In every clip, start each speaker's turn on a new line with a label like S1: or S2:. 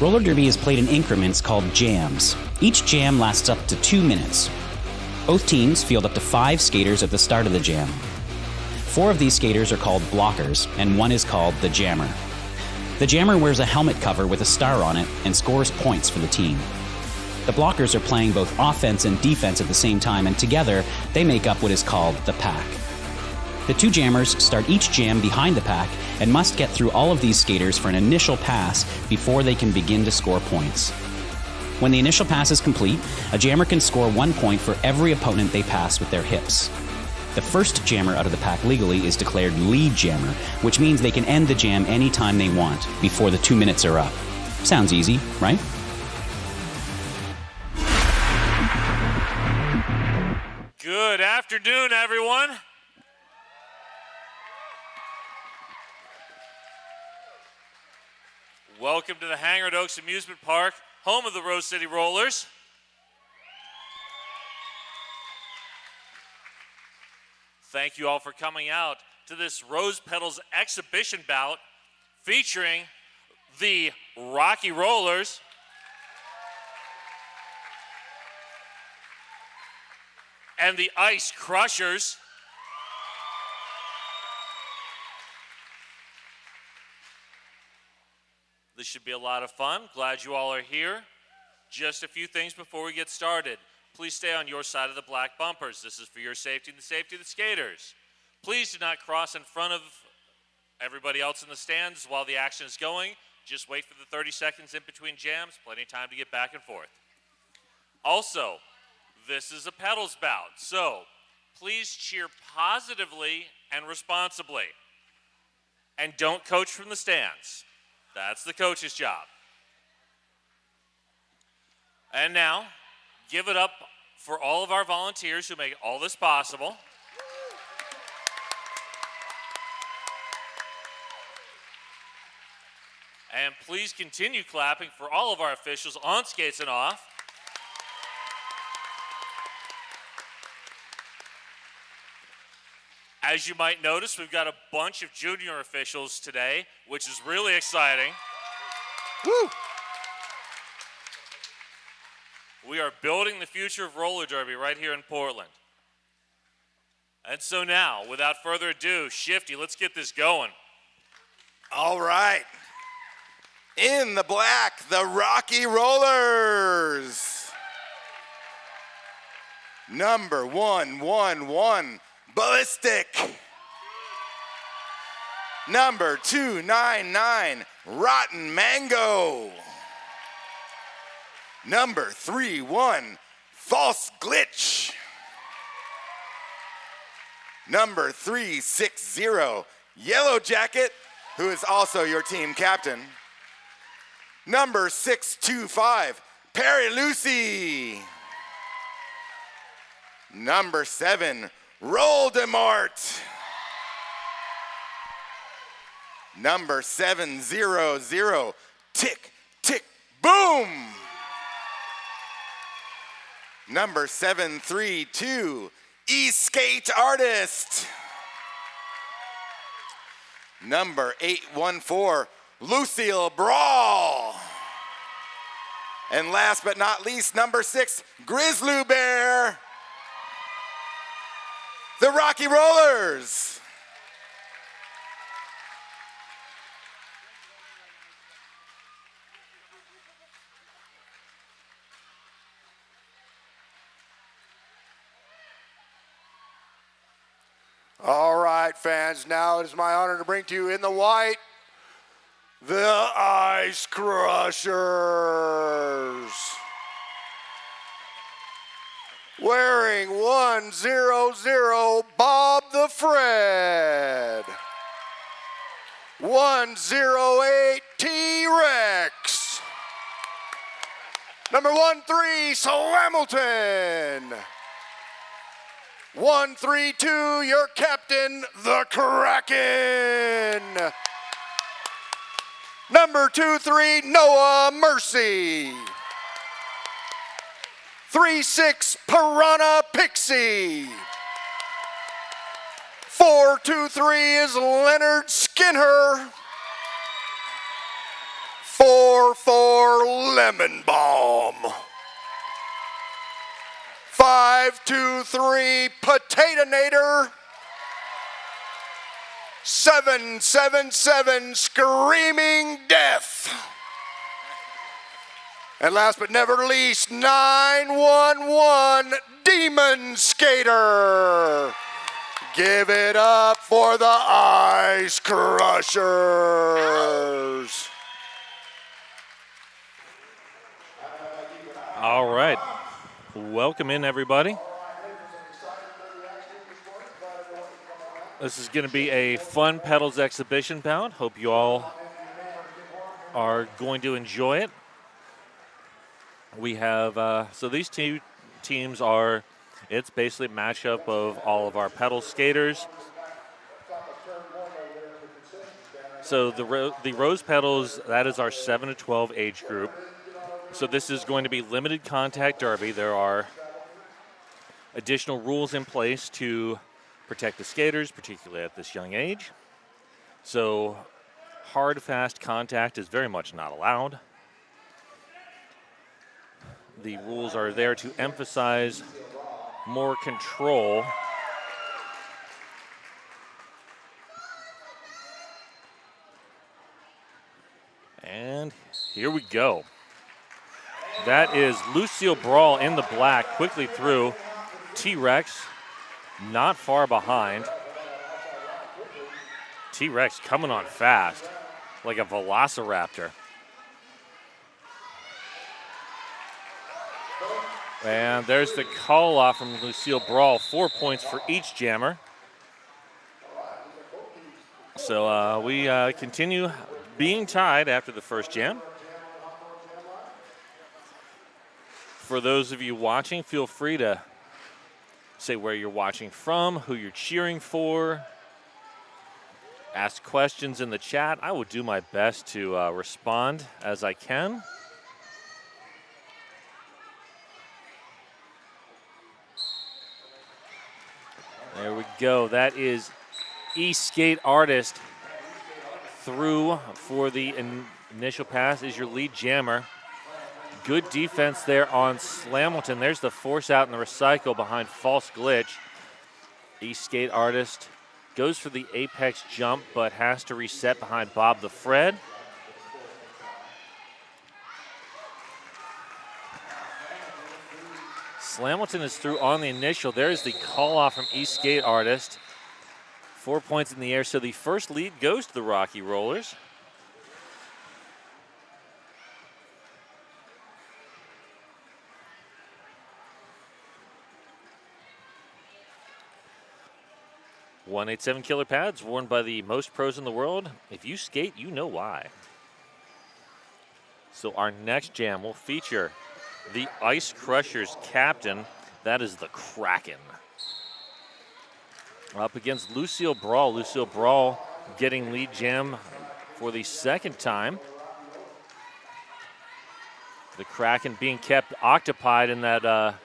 S1: Roller derby is played in increments called jams. Each jam lasts up to 2 minutes. Both teams field up to 5 skaters at the start of the jam. 4 of these skaters are called blockers, and 1 is called the jammer. The jammer wears a helmet cover with a star on it and scores points for the team. The blockers are playing both offense and defense at the same time, and together they make up what is called the pack. The 2 jammers start each jam behind the pack and must get through all of these skaters for an initial pass before they can begin to score points. When the initial pass is complete, a jammer can score 1 point for every opponent they pass with their hips. The first jammer out of the pack legally is declared lead jammer, which means they can end the jam anytime they want before the 2 minutes are up. Sounds easy, right?
S2: Good afternoon, everyone. Welcome to the Hangar Oaks Amusement Park, home of the Rose City Rollers. Thank you all for coming out to this Rose Petals Exhibition Bout featuring the Rocky Rollers and the Ice Crushers. This should be a lot of fun. Glad you all are here. Just a few things before we get started. Please stay on your side of the black bumpers. This is for your safety and the safety of the skaters. Please do not cross in front of everybody else in the stands while the action is going. Just wait for the 30 seconds in between jams. Plenty of time to get back and forth. Also, this is a pedals bout, so please cheer positively and responsibly. And don't coach from the stands. That's the coach's job. And now, give it up for all of our volunteers who make all this possible. And please continue clapping for all of our officials on skates and off. As you might notice, we've got a bunch of junior officials today, which is really exciting.
S3: Woo!
S2: We are building the future of roller derby right here in Portland. And so now, without further ado, Shifty, let's get this going.
S3: All right. In the black, the Rocky Rollers. Number 111, Ballistic. Number 299, Rotten Mango. Number 31, False Glitch. Number 360, Yellow Jacket, who is also your team captain. Number 625, Perry Lucy. Number 7, Roldemort. Number 700, Tick, Tick, Boom. Number 732, E-Skate Artist. Number 814, Lucille Brawl. And last but not least, number 6, Grizzly Bear. The Rocky Rollers.
S4: All right, fans, now it is my honor to bring to you in the white, the Ice Crushers. Wearing 100, Bob the Fred. 108, T-Rex. Number 13, Hamilton. 132, your captain, the Kraken. Number 23, Noah Mercy. 36, Piranha Pixie. 423 is Leonard Skinner. 44, Lemon Balm. 523 Potato-nator. 777 Screaming Death. And last but never least, 911 Demon Skater. Give it up for the Ice Crushers.
S2: All right. Welcome in, everybody. This is going to be a fun Petals Exhibition Bout. Hope you all are going to enjoy it. We have, so these two teams are, it's basically a matchup of all of our Petals skaters. So the Rose Petals, that is our 7 to 12 age group. So this is going to be limited contact derby. There are additional rules in place to protect the skaters, particularly at this young age. So hard, fast contact is very much not allowed. The rules are there to emphasize more control. And here we go. That is Lucille Brawl in the black, quickly through. T-Rex not far behind. T-Rex coming on fast, like a velociraptor. And there's the call off from Lucille Brawl. 4 points for each jammer. So we continue being tied after the first jam. For those of you watching, feel free to say where you're watching from, who you're cheering for. Ask questions in the chat. I will do my best to respond as I can. There we go. That is E-Skate Artist through for the initial pass is your lead jammer. Good defense there on Slamilton. There's the force out in the recycle behind False Glitch. E-Skate Artist goes for the apex jump, but has to reset behind Bob the Fred. Slamilton is through on the initial. There's the call off from E-Skate Artist. 4 points in the air, so the first lead goes to the Rocky Rollers. .187 Killer pads worn by the most pros in the world. If you skate, you know why. So our next jam will feature the Ice Crushers captain. That is the Kraken. Up against Lucille Brawl. Lucille Brawl getting lead jam for the second time. The Kraken being kept occupied in that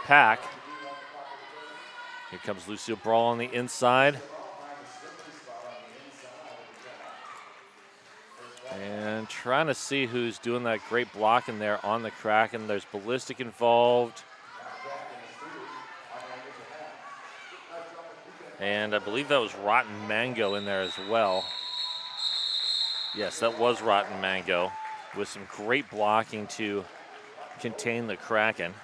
S2: pack. Here comes Lucille Brawl on the inside. And trying to see who's doing that great block in there on the Kraken. There's Ballistic involved. And I believe that was Rotten Mango in there as well. Yes, that was Rotten Mango with some great blocking to contain the Kraken.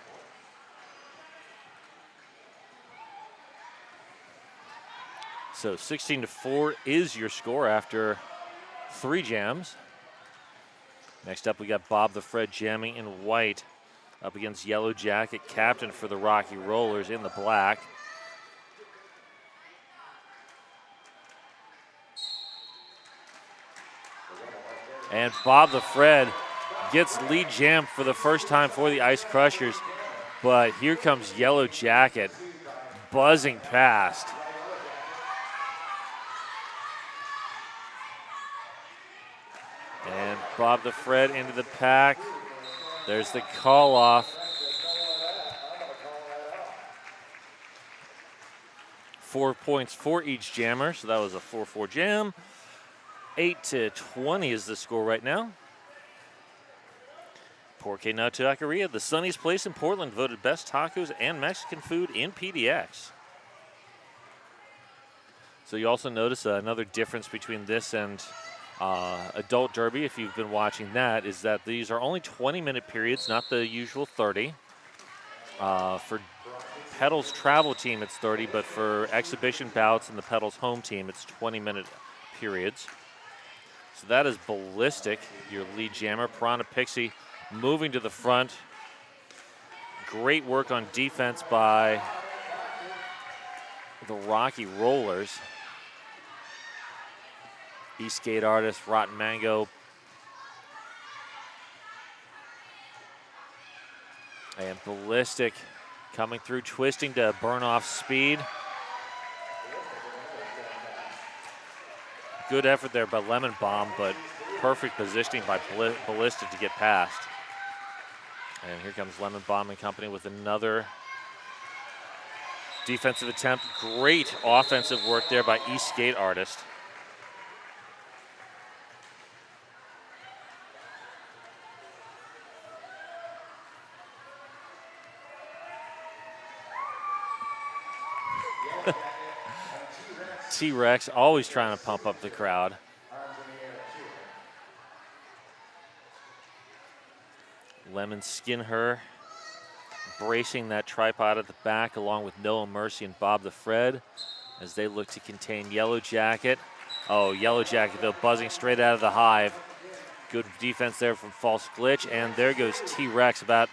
S2: So 16-4 is your score after 3 jams. Next up, we got Bob the Fred jamming in white up against Yellow Jacket, captain for the Rocky Rollers in the black. And Bob the Fred gets lead jam for the first time for the Ice Crushers. But here comes Yellow Jacket buzzing past. And Bob the Fred into the pack. There's the call off. 4 points for each jammer, so that was a 4-4 jam. 8-20 is the score right now. Porque Na Taqueria, the sunniest place in Portland, voted best tacos and Mexican food in PDX. So you also notice another difference between this and Adult Derby, if you've been watching that, is that these are only 20-minute periods, not the usual 30. For Petals travel team, it's 30, but for exhibition bouts and the Petals home team, it's 20-minute periods. So that is Ballistic, your lead jammer. Piranha Pixie moving to the front. Great work on defense by the Rocky Rollers. Eastgate Artist, Rotten Mango. And Ballistic coming through, twisting to burn off speed. Good effort there by Lemon Bomb, but perfect positioning by Ballistic to get past. And here comes Lemon Bomb and company with another defensive attempt. Great offensive work there by Eastgate Artist. T-Rex always trying to pump up the crowd. Lemon Skinher bracing that tripod at the back along with Noah Mercy and Bob the Fred as they look to contain Yellow Jacket. Oh, Yellow Jacket though buzzing straight out of the hive. Good defense there from False Glitch, and there goes T-Rex about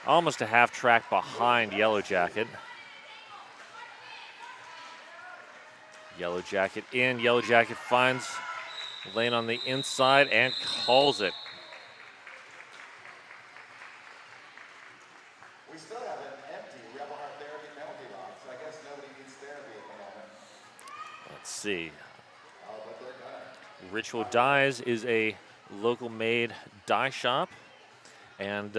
S2: almost a half track behind Yellow Jacket. Yellow Jacket in. Yellow Jacket finds the lane on the inside and calls it.
S3: We still have an empty Rebel Heart Therapy penalty box. I guess nobody needs therapy at the moment.
S2: Let's see.
S3: But they're gonna.
S2: Ritual Dyes is a local made dye shop and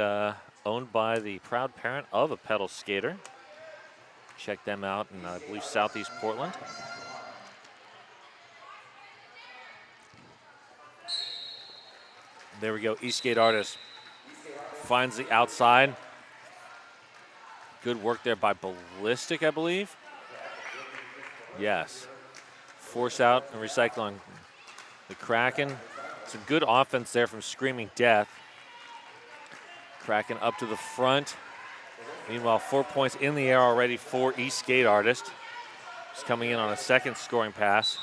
S2: owned by the proud parent of a pedal skater. Check them out in, I believe, Southeast Portland. There we go, Eastgate Artist finds the outside. Good work there by Ballistic, I believe. Yes. Force out and recycle on the Kraken. Some good offense there from Screaming Death. Kraken up to the front. Meanwhile, 4 points in the air already for Eastgate Artist. He's coming in on a second scoring pass.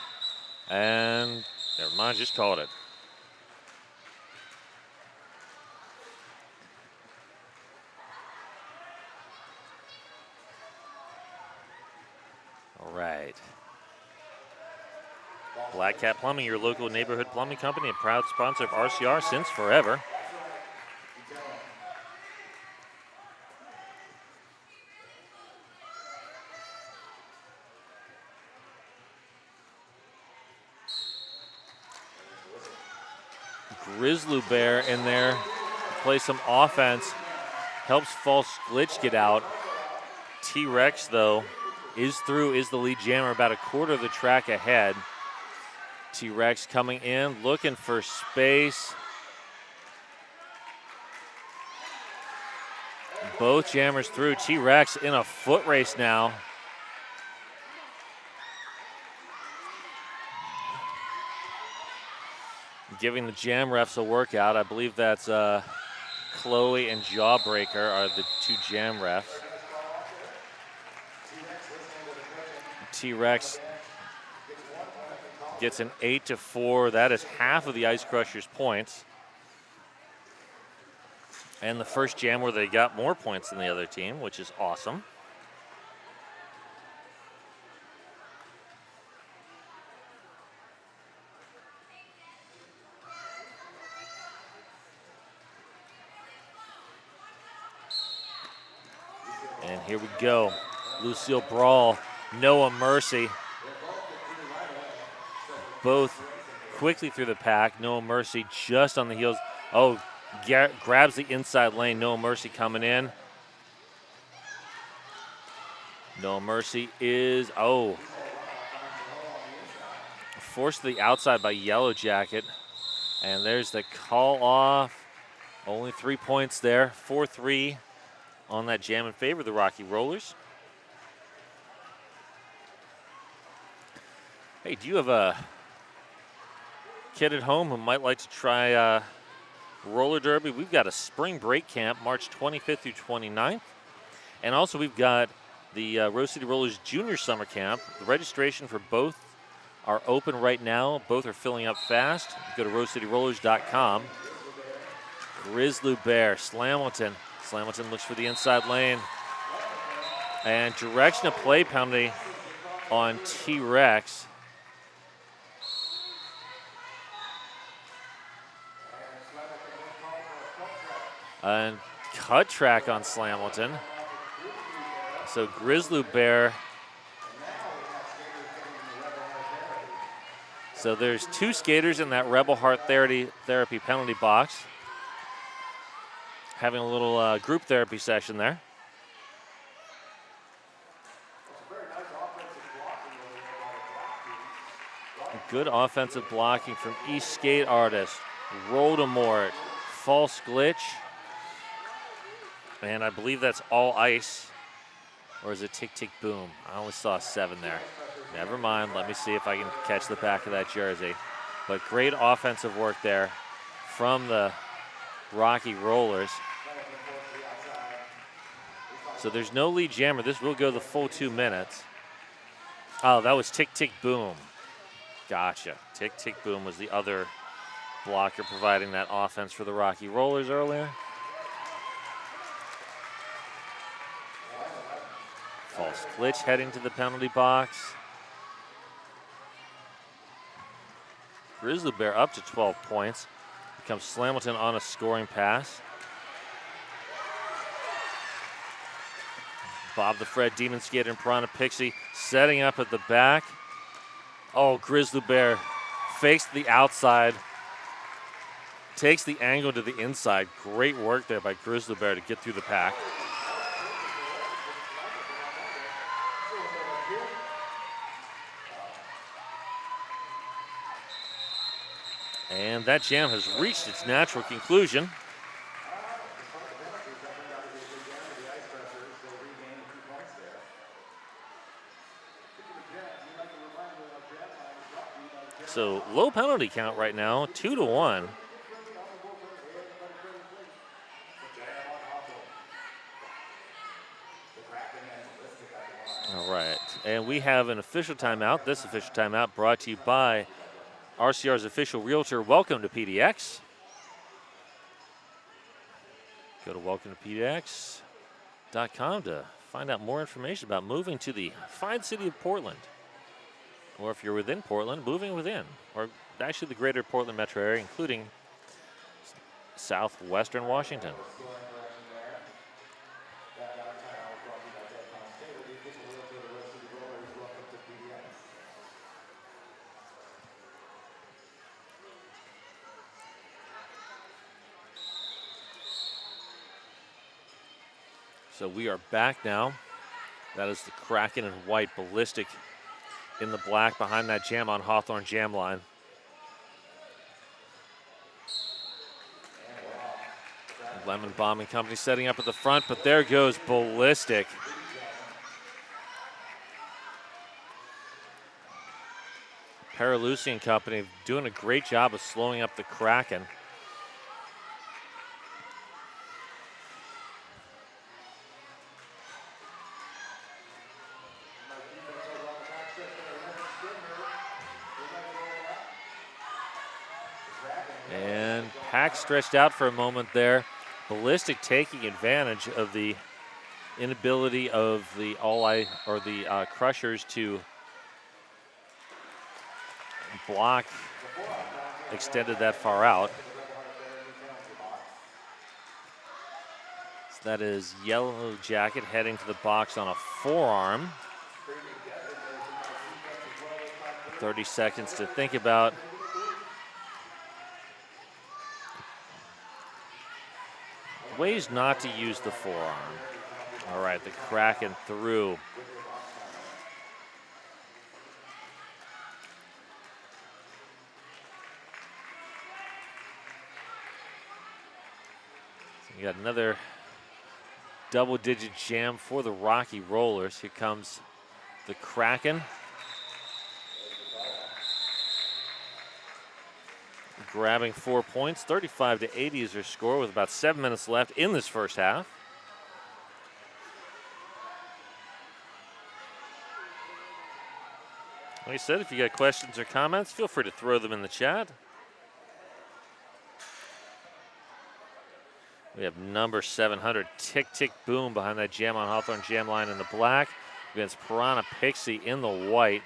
S2: And never mind, just called it. All right. Black Cat Plumbing, your local neighborhood plumbing company, and proud sponsor of RCR since forever. Grizzly Bear in there to play some offense. Helps False Glitch get out. T-Rex, though, is through, is the lead jammer, about a quarter of the track ahead. T-Rex coming in, looking for space. Both jammers through. T-Rex in a foot race now. Giving the jam refs a workout. I believe that's Chloe and Jawbreaker are the two jam refs. T-Rex gets an 8-4. That is half of the Ice Crushers' points. And the first jam where they got more points than the other team, which is awesome. And here we go. Lucille Brawl, Noah Mercy. Both quickly through the pack. Noah Mercy just on the heels. Oh, grabs the inside lane. Noah Mercy coming in. Noah Mercy is, forced to the outside by Yellow Jacket. And there's the call off. Only 3 points there, 4-3 on that jam in favor of the Rocky Rollers. Hey, do you have a kid at home who might like to try roller derby? We've got a spring break camp March 25th through 29th. And also we've got the Rose City Rollers Junior Summer Camp. The registration for both are open right now. Both are filling up fast. Go to rosecityrollers.com. Grizzly Bear, Slamilton. Slamilton looks for the inside lane. And direction of play penalty on T-Rex. And cut track on Slamilton. So Grizzly Bear. So there's 2 skaters in that Rebel Heart therapy penalty box. Having a little group therapy session there. Good offensive blocking from East Skate Artist. Voldemort, false glitch. And I believe that's all ice. Or is it tick, tick, boom? I only saw 7 there. Never mind. Let me see if I can catch the back of that jersey. But great offensive work there from the Rocky Rollers. So there's no lead jammer. This will go the full 2 minutes. Oh, that was tick, tick, boom. Gotcha. Tick, tick, boom was the other blocker providing that offense for the Rocky Rollers earlier. False glitch heading to the penalty box. Grizzly Bear up to 12 points. Becomes Slamilton on a scoring pass. Bob the Fred, Demon Skater, and Piranha Pixie setting up at the back. Oh, Grizzly Bear fakes the outside. Takes the angle to the inside. Great work there by Grizzly Bear to get through the pack. And that jam has reached its natural conclusion. So low penalty count right now, 2-1. All right, and we have an official timeout. This official timeout brought to you by RCR's official realtor. Welcome to PDX. Go to welcometopdx.com to find out more information about moving to the fine city of Portland. Or if you're within Portland, moving within. Or actually the greater Portland metro area, including southwestern Washington. So we are back now. That is the Kraken in white, Ballistic in the black behind that jam on Hawthorne jam line. Lemon Bombing Company setting up at the front, but there goes Ballistic. Paralucian Company doing a great job of slowing up the Kraken. Pack stretched out for a moment there. Ballistic taking advantage of the inability of the Crushers to block, extended that far out. So that is Yellow Jacket heading to the box on a forearm. 30 seconds to think about. Ways not to use the forearm. All right, the Kraken through. We got another double-digit jam for the Rocky Rollers. Here comes the Kraken. Grabbing 4 points, 35-80 is their score with about 7 minutes left in this first half. Like I said, if you got questions or comments, feel free to throw them in the chat. We have number 700, Tick Tick Boom, behind that Jam on Hawthorne jam line in the black against Piranha Pixie in the white.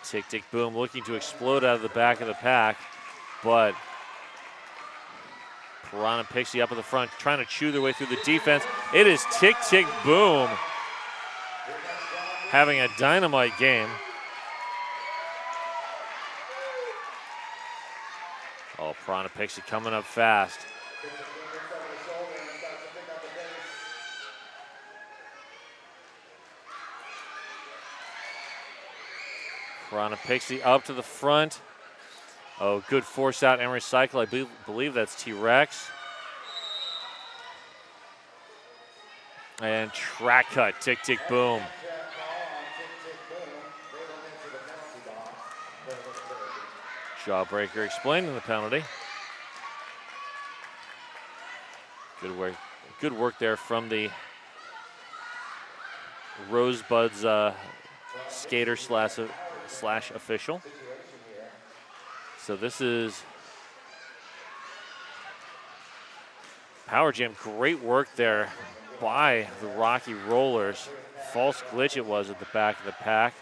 S2: Tick Tick Boom looking to explode out of the back of the pack, but Piranha Pixie up at the front trying to chew their way through the defense. It is Tick Tick Boom having a dynamite game. Oh, Piranha Pixie coming up fast. Piranha Pixie up to the front. Oh, good force out and recycle. I believe that's T-Rex. And track cut, Tick Tick Boom. Jawbreaker explaining the penalty. Good work there from the Rosebuds skater slash official. So this is Power Jam. Great work there by the Rocky Rollers. False glitch it was at the back of the pack.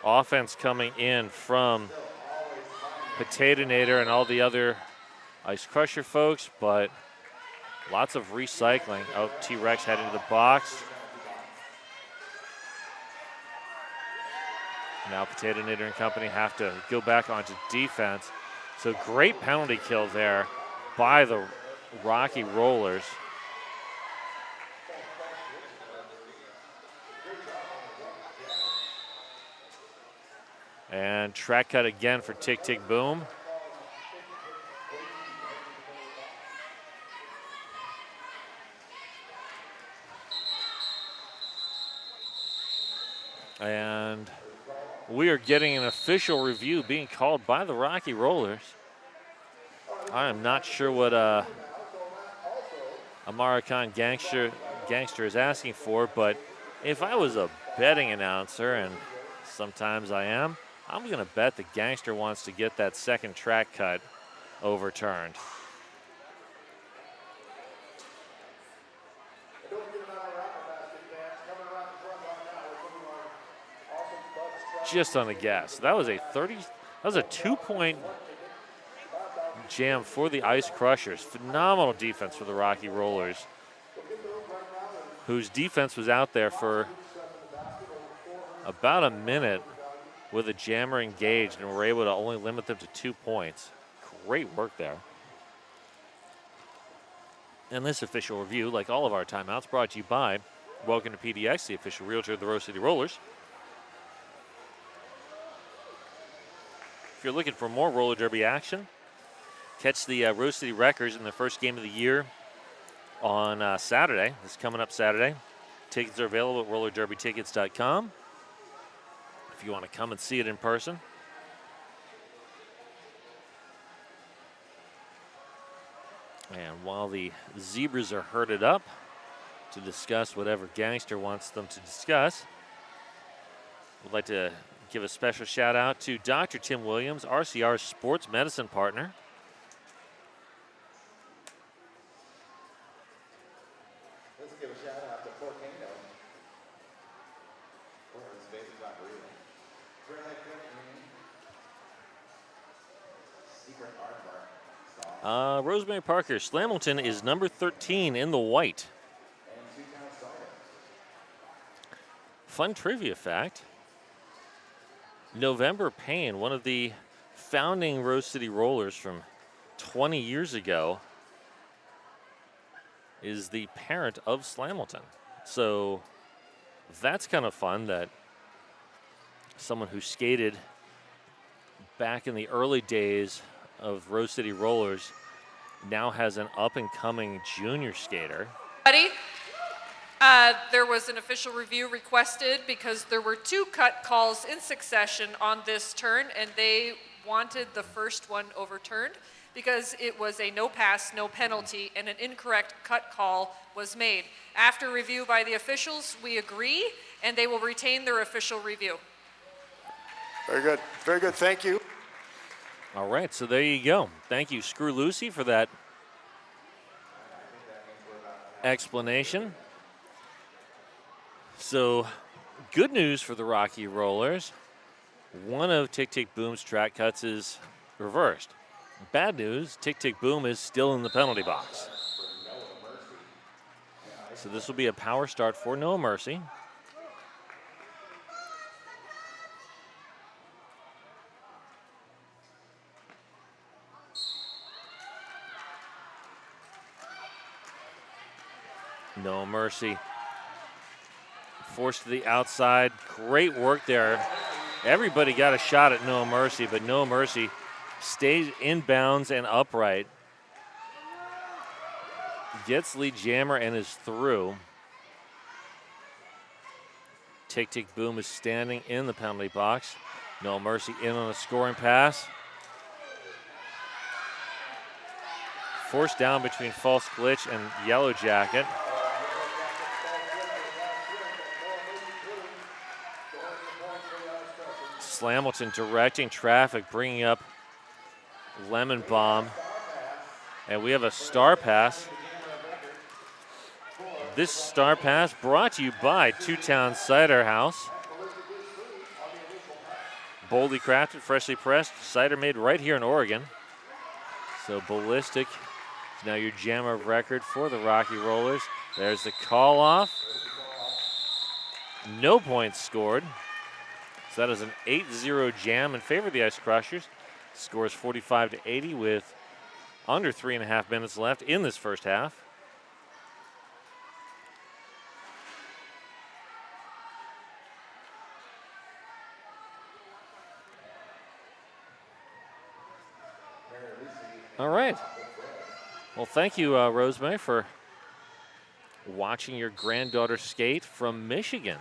S2: Offense coming in from Potatinator and all the other Ice Crusher folks, but lots of recycling. Oh, T-Rex heading to the box. Now Potatinator and company have to go back onto defense. So great penalty kill there by the Rocky Rollers. And track cut again for Tick Tick Boom. And we are getting an official review being called by the Rocky Rollers. I am not sure what Amara Khan Gangster is asking for, but if I was a betting announcer, and sometimes I am, I'm going to bet the Gangster wants to get that second track cut overturned. Just on a guess. That was a 2-point jam for the Ice Crushers. Phenomenal defense for the Rocky Rollers, whose defense was out there for about a minute with a jammer engaged and were able to only limit them to 2 points. Great work there. And this official review, like all of our timeouts, brought to you by Welcome to PDX, the official realtor of the Rose City Rollers. If you're looking for more roller derby action, catch the Rose City Wreckers in the first game of the year on Saturday. This is coming up Saturday. Tickets are available at rollerderbytickets.com if you want to come and see it in person. And while the Zebras are herded up to discuss whatever Gangster wants them to discuss, we'd like to give a special shout out to Dr. Tim Williams, RCR's sports medicine partner.
S3: Let's give a shout out to Volcano. His face is not breathing. Secret aardvark.
S2: Rosemary Parker, Slamilton is number 13 in the white.
S3: And 2 count silence.
S2: Fun trivia fact. November Payne, one of the founding Rose City Rollers from 20 years ago, is the parent of Slamilton. So that's kind of fun that someone who skated back in the early days of Rose City Rollers, now has an up-and-coming junior skater.
S5: Ready? There was an official review requested because there were 2 cut calls in succession on this turn, and they wanted the first one overturned because it was a no pass, no penalty, and an incorrect cut call was made. After review by the officials, we agree, and they will retain their official review.
S4: Very good. Very good. Thank you.
S2: All right, so there you go. Thank you, Screw Lucy, for that explanation. So, good news for the Rocky Rollers. One of Tick Tick Boom's track cuts is reversed. Bad news, Tick Tick Boom is still in the penalty box. So this will be a power start for No Mercy. No Mercy forced to the outside. Great work there. Everybody got a shot at No Mercy, but No Mercy stays in bounds and upright. Gets lead jammer and is through. Tick Tick Boom is standing in the penalty box. No Mercy in on a scoring pass. Forced down between False Glitch and Yellow Jacket. Slamilton directing traffic, bringing up Lemon Bomb. And we have a star pass. This star pass brought to you by Two Town Cider House. Boldly crafted, freshly pressed, cider made right here in Oregon. So Ballistic is now your jammer of record for the Rocky Rollers. There's the call off. No points scored. So that is an 8-0 jam in favor of the Ice Crushers. Scores 45-80 with under 3.5 minutes left in this first half. All right. Well, thank you, Rosemary, for watching your granddaughter skate from Michigan.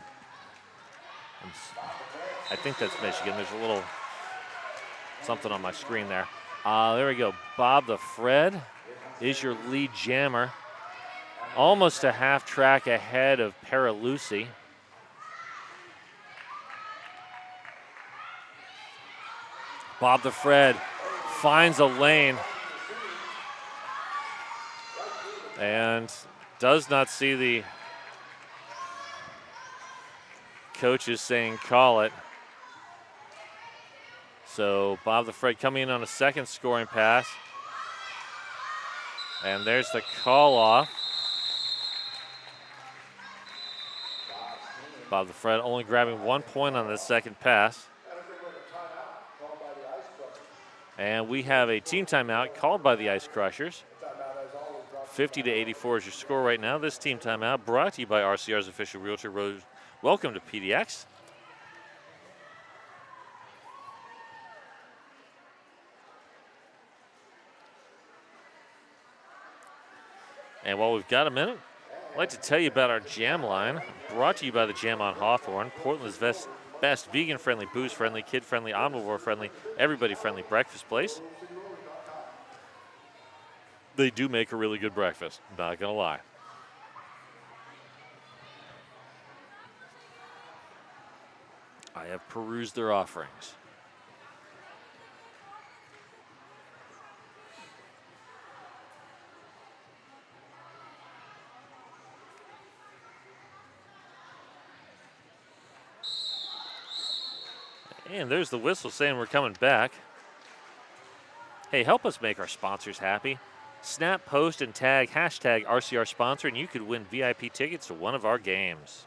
S2: I think that's Michigan. There's a little something on my screen there. There we go. Bob the Fred is your lead jammer. Almost a half track ahead of Paralucy. Bob the Fred finds a lane and does not see the coaches saying call it. So Bob the Fred coming in on a second scoring pass. And there's the call off. Bob the Fred only grabbing 1 point on this second pass. And we have a team timeout called by the Ice Crushers. 50-84 is your score right now. This team timeout brought to you by RCR's official realtor, Rose. Welcome to PDX. And while we've got a minute, I'd like to tell you about our jam line, brought to you by the Jam on Hawthorne, Portland's best vegan-friendly, booze-friendly, kid-friendly, omnivore-friendly, everybody-friendly breakfast place. They do make a really good breakfast, not gonna lie. I have perused their offerings. And there's the whistle saying we're coming back. Hey, help us make our sponsors happy. Snap, post, and tag hashtag RCR sponsor, and you could win VIP tickets to one of our games.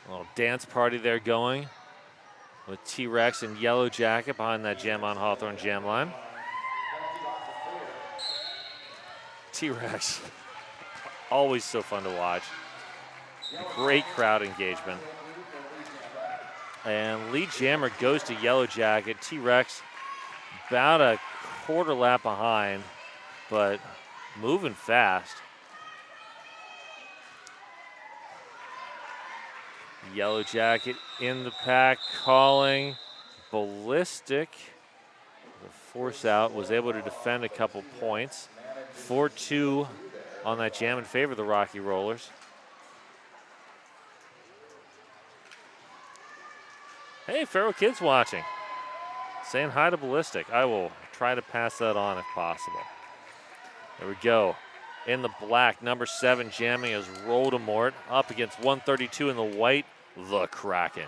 S2: A little dance party there going with T-Rex and Yellow Jacket behind that Jam on Hawthorne jam line. T-Rex, always so fun to watch. Great crowd engagement. And lead jammer goes to Yellow Jacket. T-Rex about a quarter lap behind, but moving fast. Yellow Jacket in the pack, calling Ballistic. The force out, was able to defend a couple points. 4-2 on that jam in favor of the Rocky Rollers. Hey, Faro Kids watching. Saying hi to Ballistic. I will try to pass that on if possible. There we go. In the black, number 7 jamming is Voldemort up against 132 in the white, the Kraken.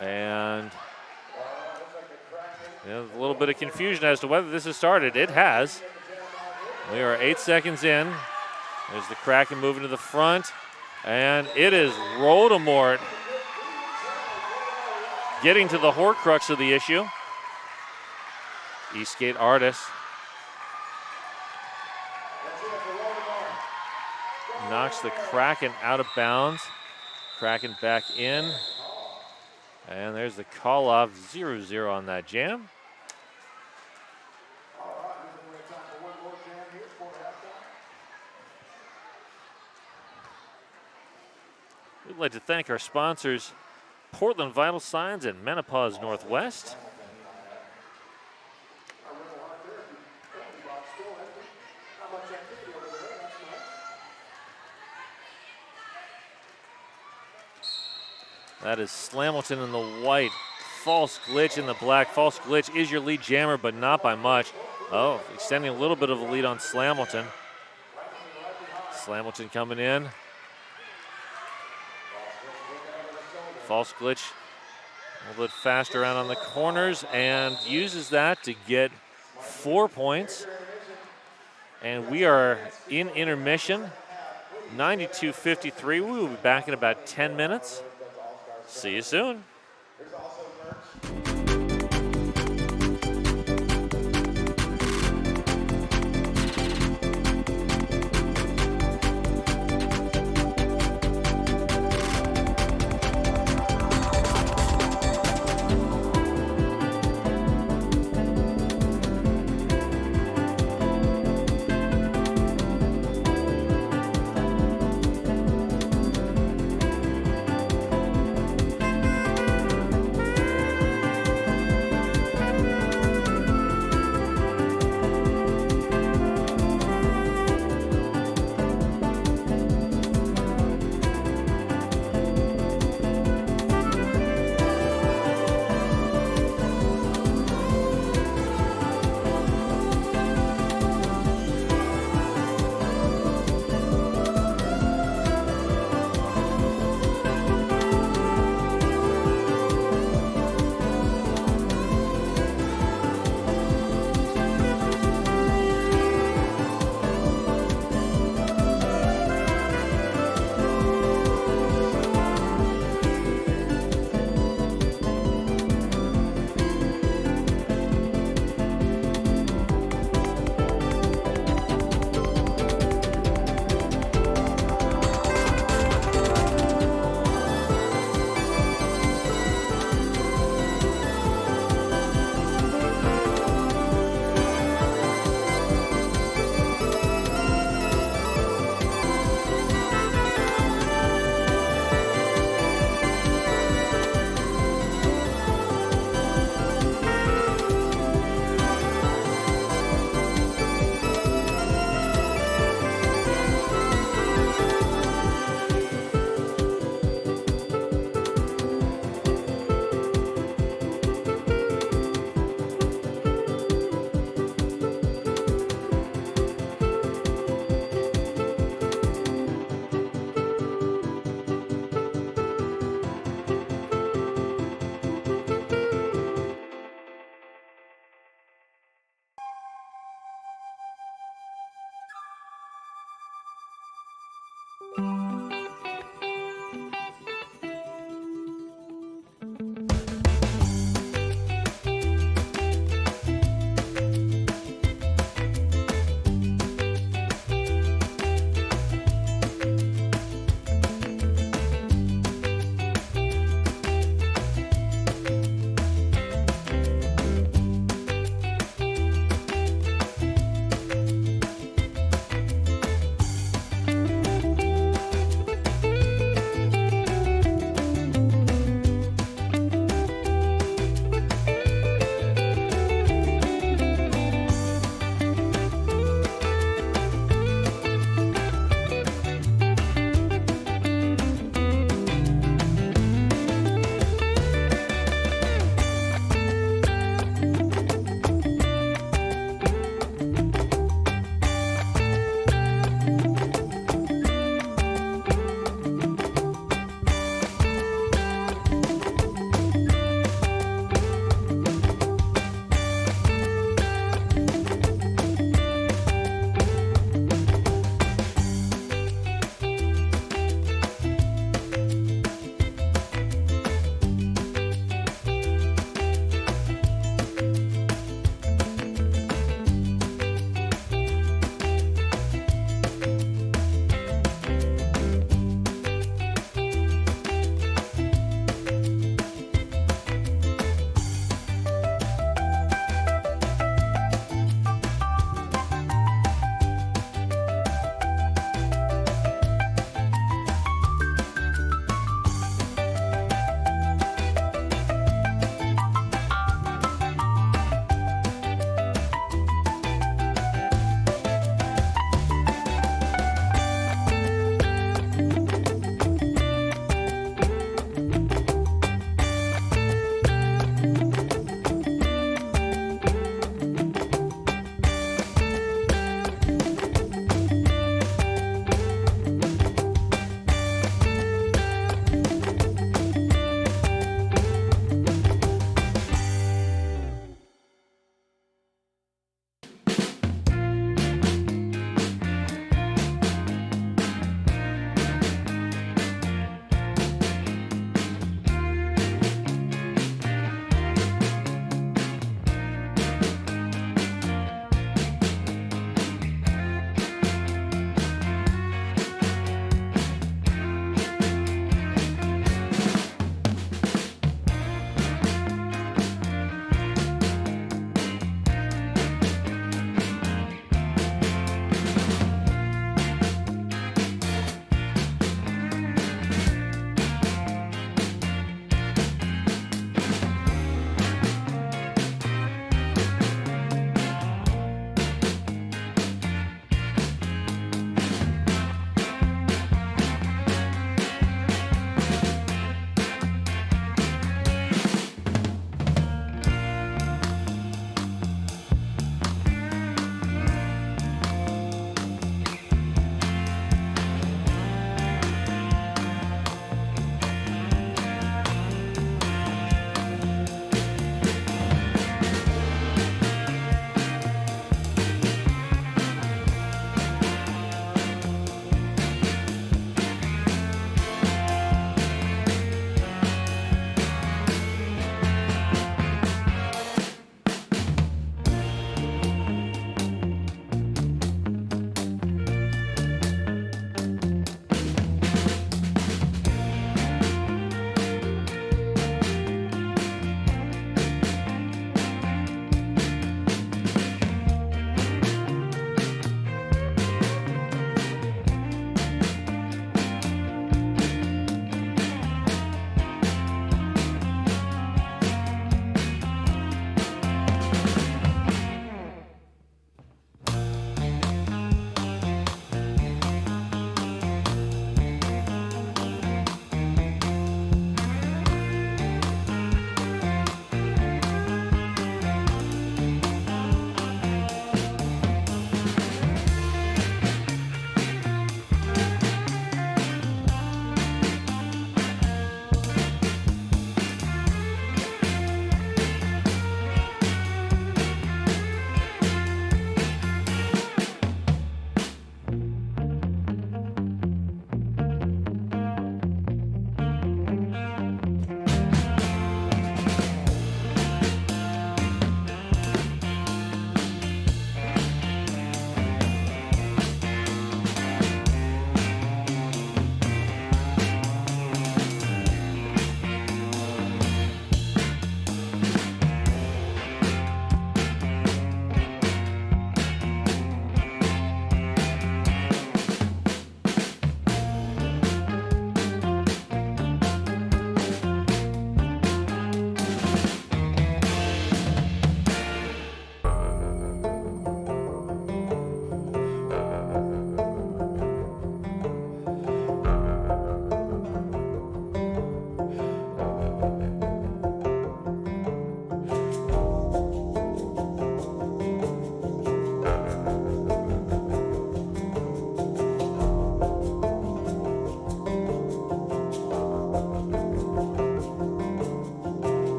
S2: And a little bit of confusion as to whether this has started. It has. We are 8 seconds in. There's the Kraken moving to the front. And it is Voldemort getting to the horcrux of the issue. Eastgate Artist knocks the Kraken out of bounds. Kraken back in. And there's the call off, 0-0 on that jam. We'd like to thank our sponsors, Portland Vital Signs and Menopause Northwest. That is Slamilton in the white. False glitch in the black. False glitch is your lead jammer, but not by much. Oh, extending a little bit of a lead on Slamilton. Slamilton coming in. False glitch a little bit faster around on the corners and uses that to get 4 points. And we are in intermission. 92-53. We will be back in about 10 minutes. See you soon.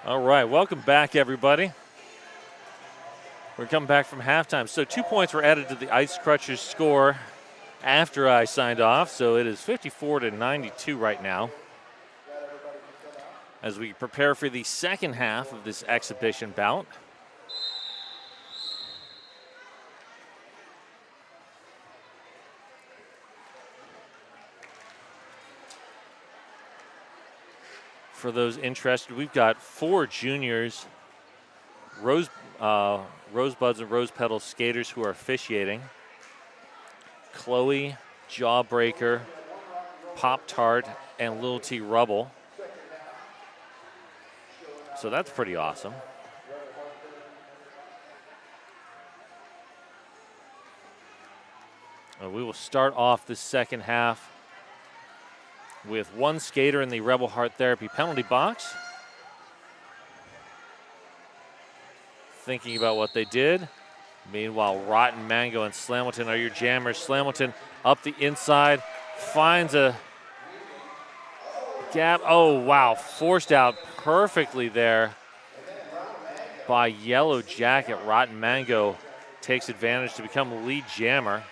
S2: All right, welcome back, everybody. We're coming back from halftime. So 2 points were added to the Ice Crushers score after I signed off, so it is 54-92 right now as we prepare for the second half of this exhibition bout. For those interested, we've got 4 juniors, Rosebuds and Rose Petals skaters who are officiating. Chloe, Jawbreaker, Pop Tart, and Lil T Rubble. So that's pretty awesome. We will start off the second half with 1 skater in the Rebel Heart Therapy penalty box. Thinking about what they did. Meanwhile, Rotten Mango and Slamilton are your jammers. Slamilton up the inside, finds a gap. Oh, wow, forced out perfectly there by Yellow Jacket. Rotten Mango takes advantage to become the lead jammer.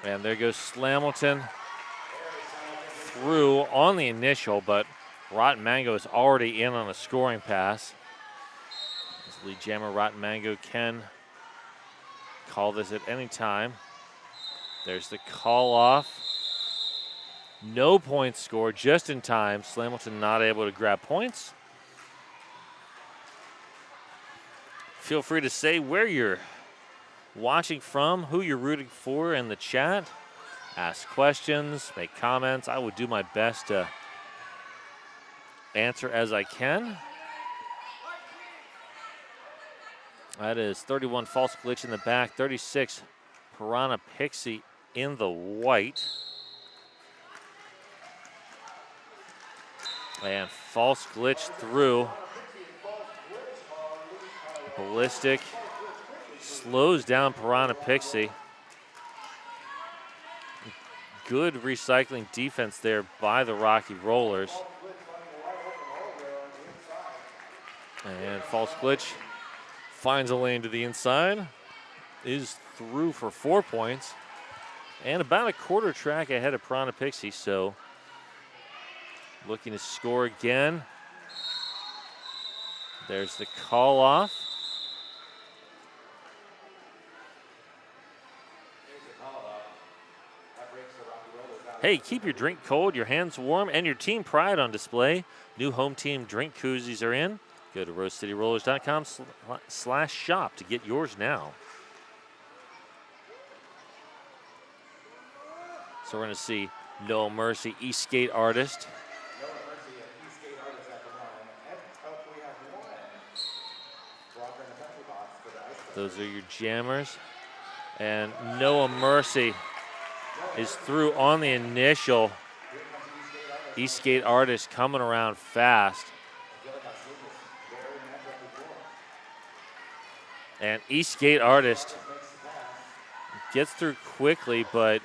S2: And there goes Slamilton through on the initial, but Rotten Mango is already in on a scoring pass. This lead jammer, Rotten Mango, can call this at any time. There's the call off. No points scored, just in time. Slamilton not able to grab points. Feel free to say where you're watching from, who you're rooting for in the chat. Ask questions, make comments. I will do my best to answer as I can. That is 31 False Glitch in the back, 36 Piranha Pixie in the white. And False Glitch through. Ballistic slows down Piranha Pixie. Good recycling defense there by the Rocky Rollers. And False Glitch finds a lane to the inside, is through for 4 points, and about a quarter track ahead of Piranha Pixie, so looking to score again. There's the call off. Hey, keep your drink cold, your hands warm, and your team pride on display. New home team drink koozies are in. Go to rosecityrollers.com/shop to get yours now. So we're going to see No Mercy, East Skate Artist.
S3: No Mercy and East Skate Artists after 1. And we have 1 blocker in the penalty box for the Ice Crushers.
S2: Those are your jammers. And Noah Mercy is through on the initial. East Skate Artist coming around fast. And East Skate Artist gets through quickly, but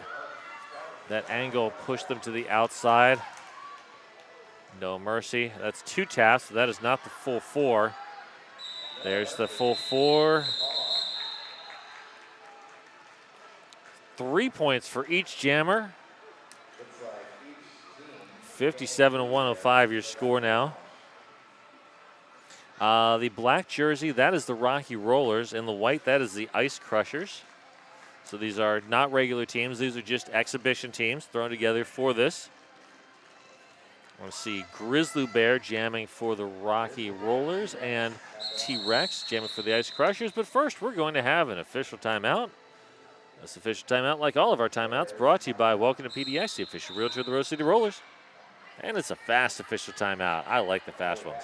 S2: that angle pushed them to the outside. No Mercy. That's 2 taps, so that is not the full 4. There's the full 4. 3 points for each jammer. 57-105 your score now. The black jersey, that is the Rocky Rollers. In the white, that is the Ice Crushers. So these are not regular teams. These are just exhibition teams thrown together for this. I want to see Grizzly Bear jamming for the Rocky Rollers and T-Rex jamming for the Ice Crushers. But first, we're going to have an official timeout. This official timeout, like all of our timeouts, brought to you by Welcome to PDX, the official realtor of the Rose City Rollers. And it's a fast official timeout. I like the fast ones.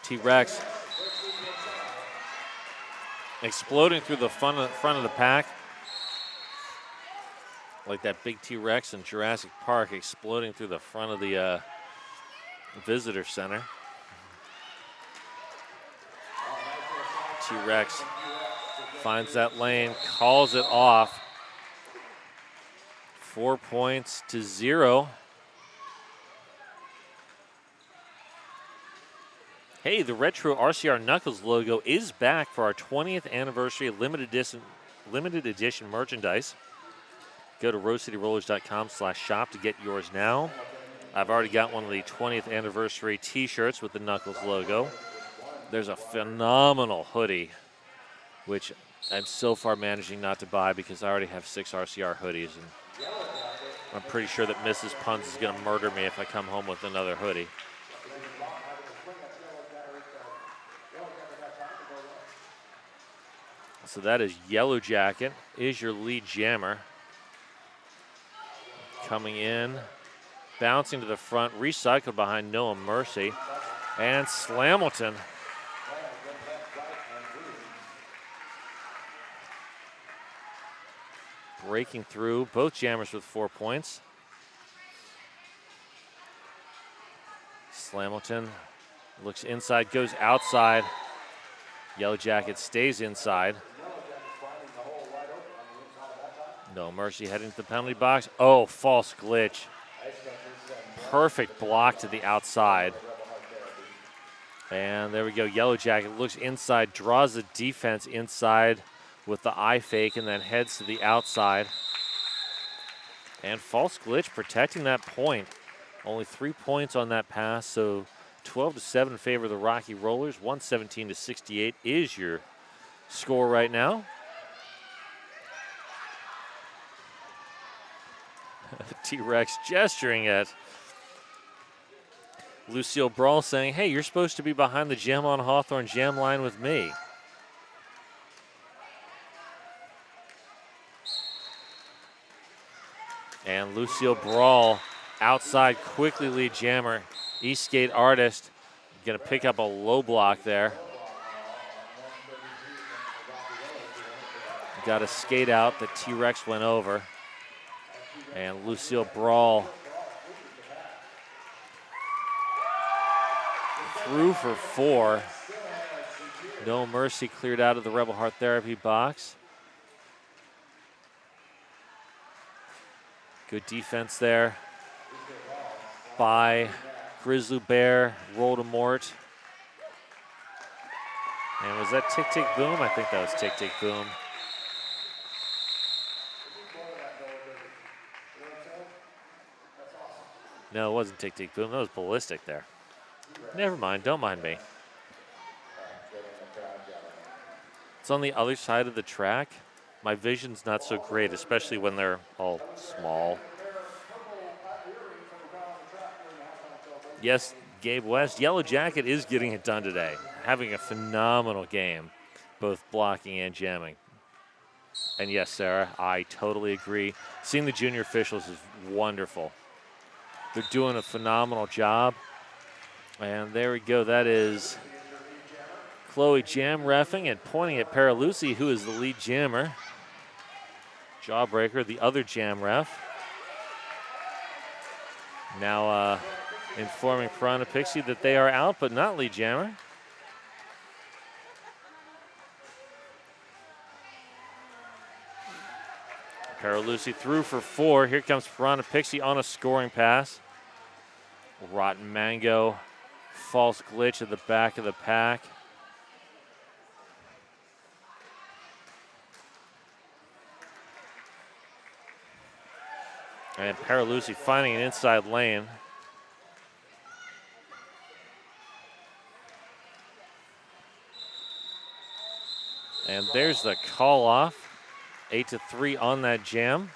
S2: T-Rex exploding through the front of the pack. Like that big T-Rex in Jurassic Park exploding through the front of the visitor center. T-Rex finds that lane, calls it off. 4 points to 0. Hey, the retro RCR Knuckles logo is back for our 20th anniversary limited edition merchandise. Go to rosecityrollers.com/shop to get yours now. I've already got one of the 20th anniversary t-shirts with the Knuckles logo. There's a phenomenal hoodie, which I'm so far managing not to buy because I already have 6 RCR hoodies, and I'm pretty sure that Mrs. Puns is going to murder me if I come home with another hoodie. So that is Yellow Jacket, is your lead jammer. Coming in, bouncing to the front, recycled behind Noah Mercy, and Slamilton. Breaking through, both jammers with 4 points. Slamilton looks inside, goes outside. Yellow Jacket stays inside. No Mercy heading to the penalty box. Oh, false glitch. Perfect block to the outside. And there we go. Yellow Jacket looks inside, draws the defense inside with the eye fake, and then heads to the outside. And false glitch protecting that point. Only 3 points on that pass, so 12-7 in favor of the Rocky Rollers. 117-68 is your score right now. T-Rex gesturing at Lucille Brawl, saying, hey, you're supposed to be behind the Jam on Hawthorne jam line with me. And Lucille Brawl outside, quickly lead jammer. Eastgate Artist going to pick up a low block there. Got a skate out that T-Rex went over. And Lucille Brawl through for 4. No Mercy cleared out of the Rebel Heart Therapy box. Good defense there by Grizzly Bear, Voldemort. And was that Tick Tick Boom? I think that was Tick Tick Boom. No, it wasn't Tick Tick Boom. That was Ballistic there. Never mind. Don't mind me. It's on the other side of the track. My vision's not so great, especially when they're all small. Yes, Gabe West. Yellow Jacket is getting it done today. Having a phenomenal game, both blocking and jamming. And yes, Sarah, I totally agree. Seeing the junior officials is wonderful. They're doing a phenomenal job. And there we go. That is Chloe jam reffing and pointing at Paralucci, who is the lead jammer. Jawbreaker, the other jam ref. Now informing Piranha Pixie that they are out, but not lead jammer. Paralucci through for 4. Here comes Piranha Pixie on a scoring pass. Rotten Mango, false glitch at the back of the pack. And Paralucci finding an inside lane. And there's the call off. 8-3 on that jam.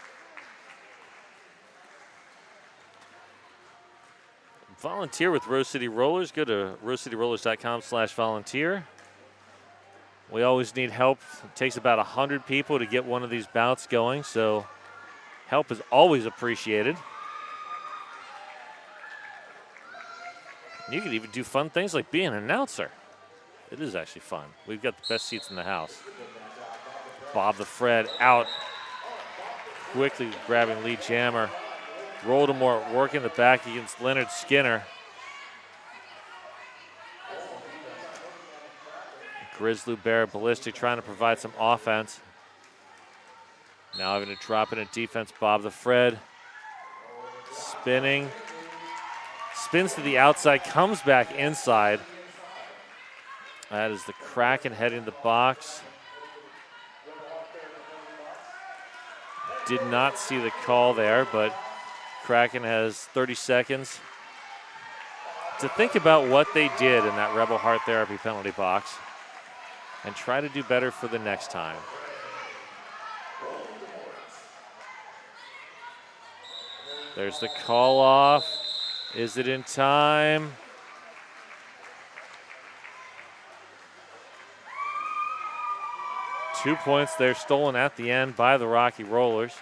S2: Volunteer with Rose City Rollers. Go to rosecityrollers.com/volunteer. We always need help. It takes about 100 people to get one of these bouts going, so help is always appreciated. You could even do fun things like be an announcer. It is actually fun. We've got the best seats in the house. Bob the Fred out, quickly grabbing lead jammer. Voldemort working the back against Leonard Skinner. Grizzly Bear Ballistic trying to provide some offense. Now having to drop it in defense. Bob the Fred spinning. Spins to the outside, comes back inside. That is the Kraken heading to the box. Did not see the call there, but Kraken has 30 seconds to think about what they did in that Rebel Heart Therapy penalty box and try to do better for the next time. There's the call off. Is it in time? Two points there stolen at the end by the Rocky Rollers.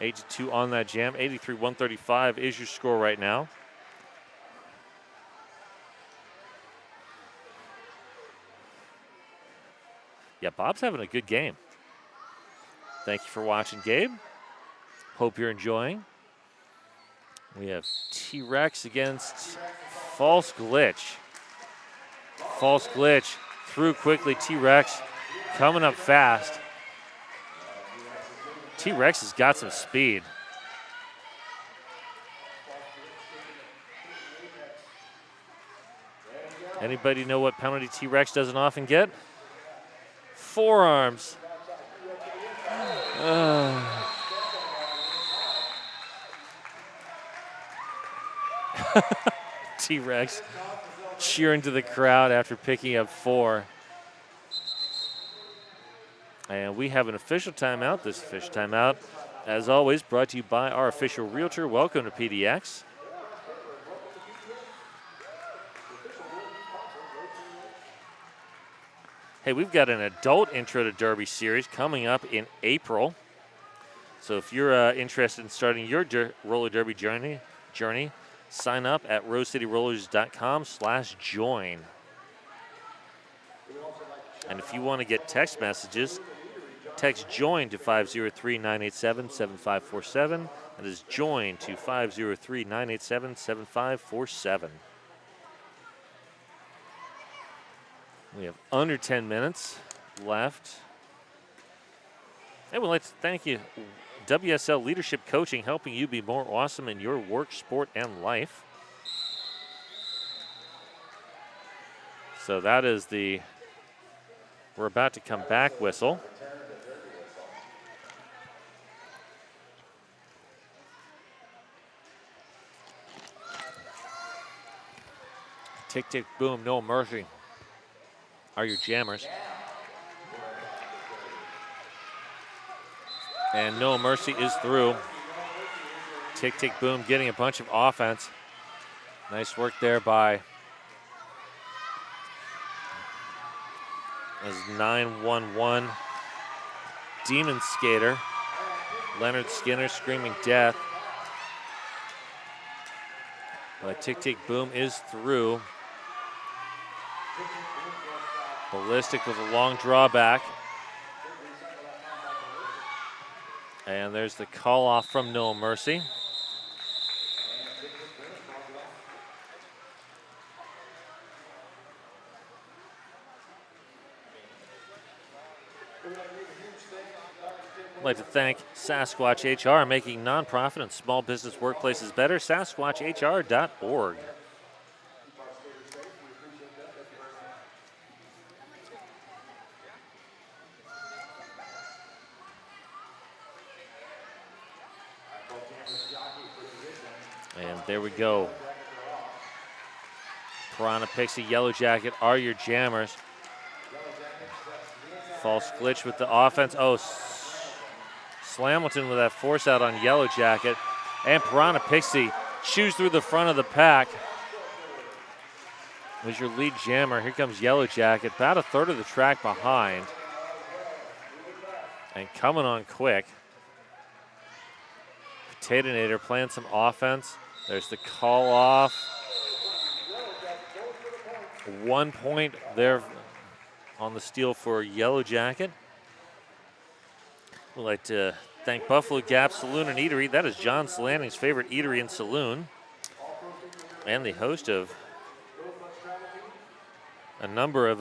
S2: 8-2 on that jam. 83-135 is your score right now. Yeah, Bob's having a good game. Thank you for watching, Gabe. Hope you're enjoying. We have T-Rex against False Glitch. False Glitch through quickly. T-Rex coming up fast. T-Rex has got some speed. Anybody know what penalty T-Rex doesn't often get? Forearms. T-Rex cheering to the crowd after picking up 4. And we have an official timeout. This official timeout, as always, brought to you by our official realtor. Welcome to PDX. Hey, we've got an adult Intro to Derby series coming up in April. So if you're interested in starting your roller derby journey, sign up at rosecityrollers.com/join. And if you want to get text messages, text JOIN to 503-987-7547. That is JOIN to 503-987-7547. We have under 10 minutes left. And we'd like to thank you, WSL Leadership Coaching, helping you be more awesome in your work, sport, and life. So that is the we're about to come back whistle. Tick, tick, boom, no mercy are your jammers. And no mercy is through. Tick, tick, boom, getting a bunch of offense. Nice work there by as 911 Demon Skater. Leonard Skinner screaming death. But tick, tick, boom is through. Ballistic with a long drawback. And there's the call off from No Mercy. I'd like to thank Sasquatch HR, making nonprofit and small business workplaces better. SasquatchHR.org. And there we go. Piranha Pixie, Yellow Jacket are your jammers. False Glitch with the offense. Oh, Slamilton with that force out on Yellow Jacket. And Piranha Pixie chews through the front of the pack. Was your lead jammer. Here comes Yellow Jacket, about a third of the track behind. And coming on quick. Potatinator playing some offense. There's the call off. 1 point there on the steal for Yellow Jacket. We'd like to thank Buffalo Gap Saloon and Eatery. That is John Solanning's favorite eatery and saloon. And the host of a number of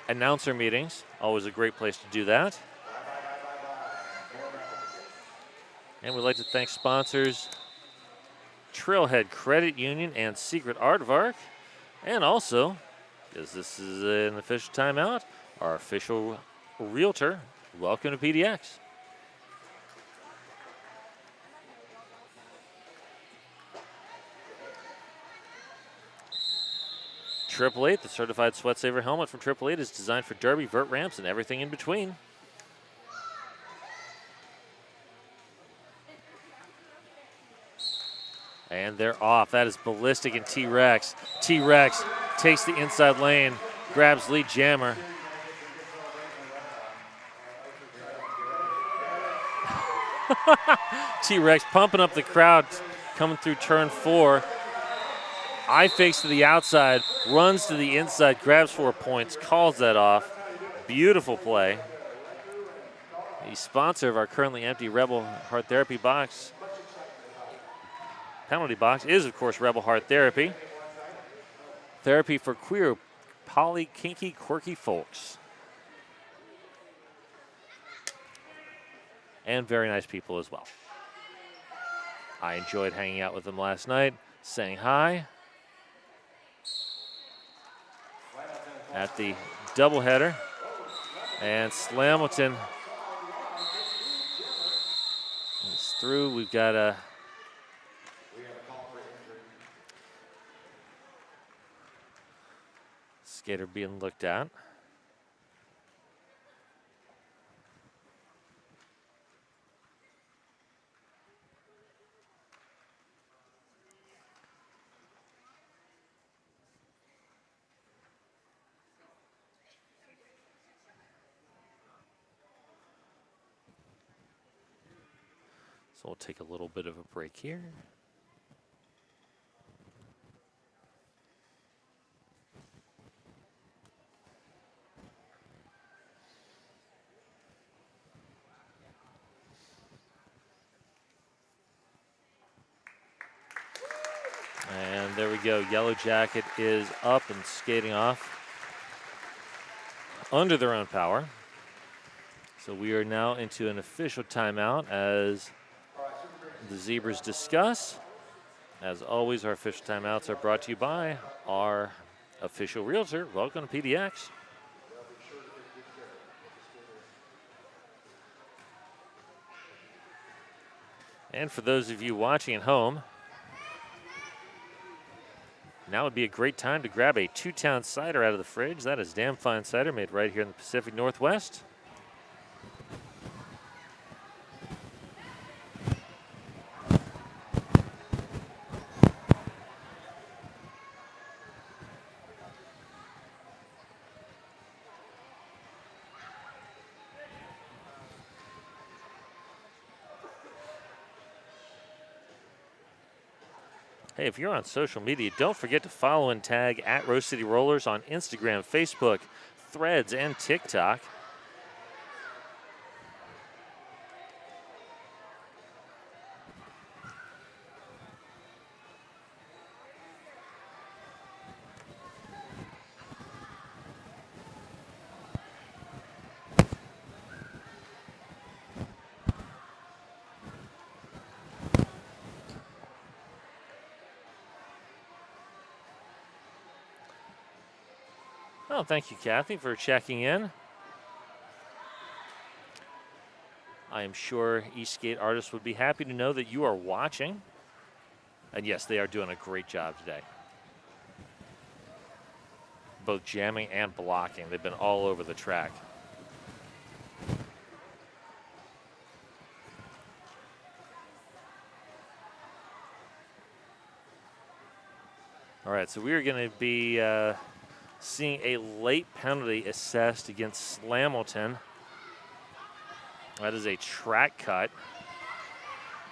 S2: announcer meetings. Always a great place to do that. And we'd like to thank sponsors Trailhead Credit Union and Secret Aardvark. And also, because this is an official timeout, our official realtor, welcome to PDX. Triple Eight, the certified sweat saver helmet from Triple Eight, is designed for derby, vert ramps, and everything in between. And they're off. That is Ballistic and T-Rex. T-Rex takes the inside lane, grabs lead jammer. T-Rex pumping up the crowd coming through turn 4. Eye fakes to the outside, runs to the inside, grabs 4 points, calls that off. Beautiful play. The sponsor of our currently empty Rebel Heart Therapy box, penalty box, is of course Rebel Heart Therapy. Therapy for queer, poly, kinky, quirky folks. And very nice people as well. I enjoyed hanging out with them last night, saying hi at the doubleheader. And Slamilton is through. We've got a skater being looked at. So we'll take a little bit of a break here. And there we go. Yellow Jacket is up and skating off under their own power. So we are now into an official timeout as the Zebras discuss. As always, our official timeouts are brought to you by our official realtor. Welcome to PDX. And for those of you watching at home, now would be a great time to grab a 2-town cider out of the fridge. That is damn fine cider made right here in the Pacific Northwest. Hey, if you're on social media, don't forget to follow and tag at Rose City Rollers on Instagram, Facebook, Threads, and TikTok. Oh, thank you, Kathy, for checking in. I am sure East Skate artists would be happy to know that you are watching. And yes, they are doing a great job today. Both jamming and blocking. They've been all over the track. All right, so we are going to be seeing a late penalty assessed against Slamilton. That is a track cut.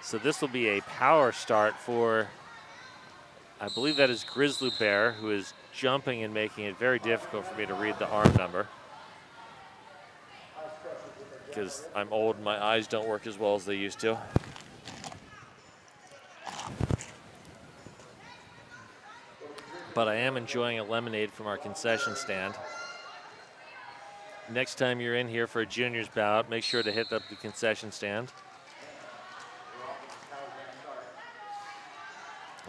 S2: So this will be a power start for, I believe that is Grizzly Bear, who is jumping and making it very difficult for me to read the arm number. Because I'm old and my eyes don't work as well as they used to. But I am enjoying a lemonade from our concession stand. Next time you're in here for a juniors bout, make sure to hit up the concession stand.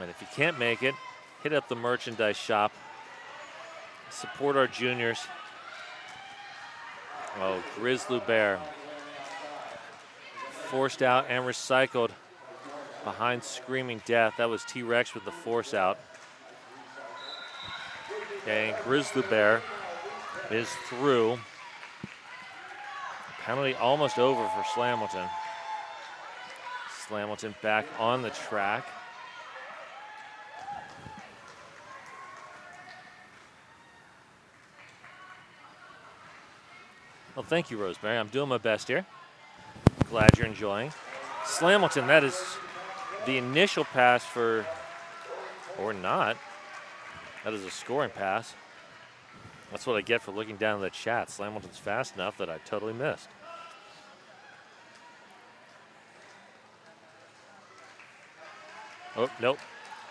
S2: And if you can't make it, hit up the merchandise shop. Support our juniors. Oh, Grizzly Bear. Forced out and recycled behind Screaming Death. That was T-Rex with the force out. Okay, and Grizzly Bear is through. Penalty almost over for Slamilton. Slamilton back on the track. Well, thank you, Rosemary. I'm doing my best here. Glad you're enjoying. Slamilton, that is the initial pass for, or not. That is a scoring pass. That's what I get for looking down in the chat. Slamilton's fast enough that I totally missed. Oh, nope.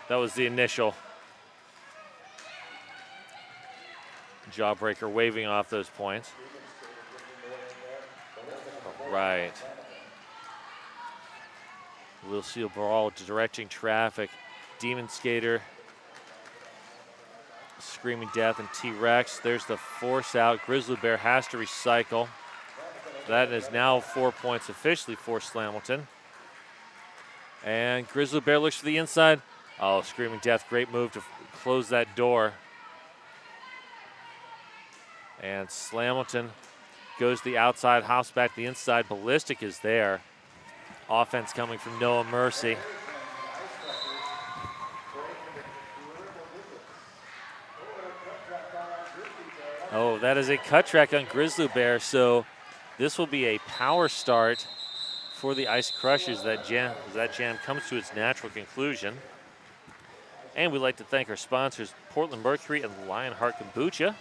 S2: That was the initial. Jawbreaker waving off those points. Right. Lucille Brawl directing traffic. Demon Skater, Screaming Death, and T-Rex. There's the force out. Grizzly Bear has to recycle. That is now 4 points officially for Slamilton. And Grizzly Bear looks for the inside. Oh, Screaming Death, great move to close that door. And Slamilton goes to the outside, hops back to the inside. Ballistic is there. Offense coming from Noah Mercy. Oh, that is a cut track on Grizzly Bear, so this will be a power start for the Ice Crushers. That jam comes to its natural conclusion. And we'd like to thank our sponsors, Portland Mercury and Lionheart Kombucha.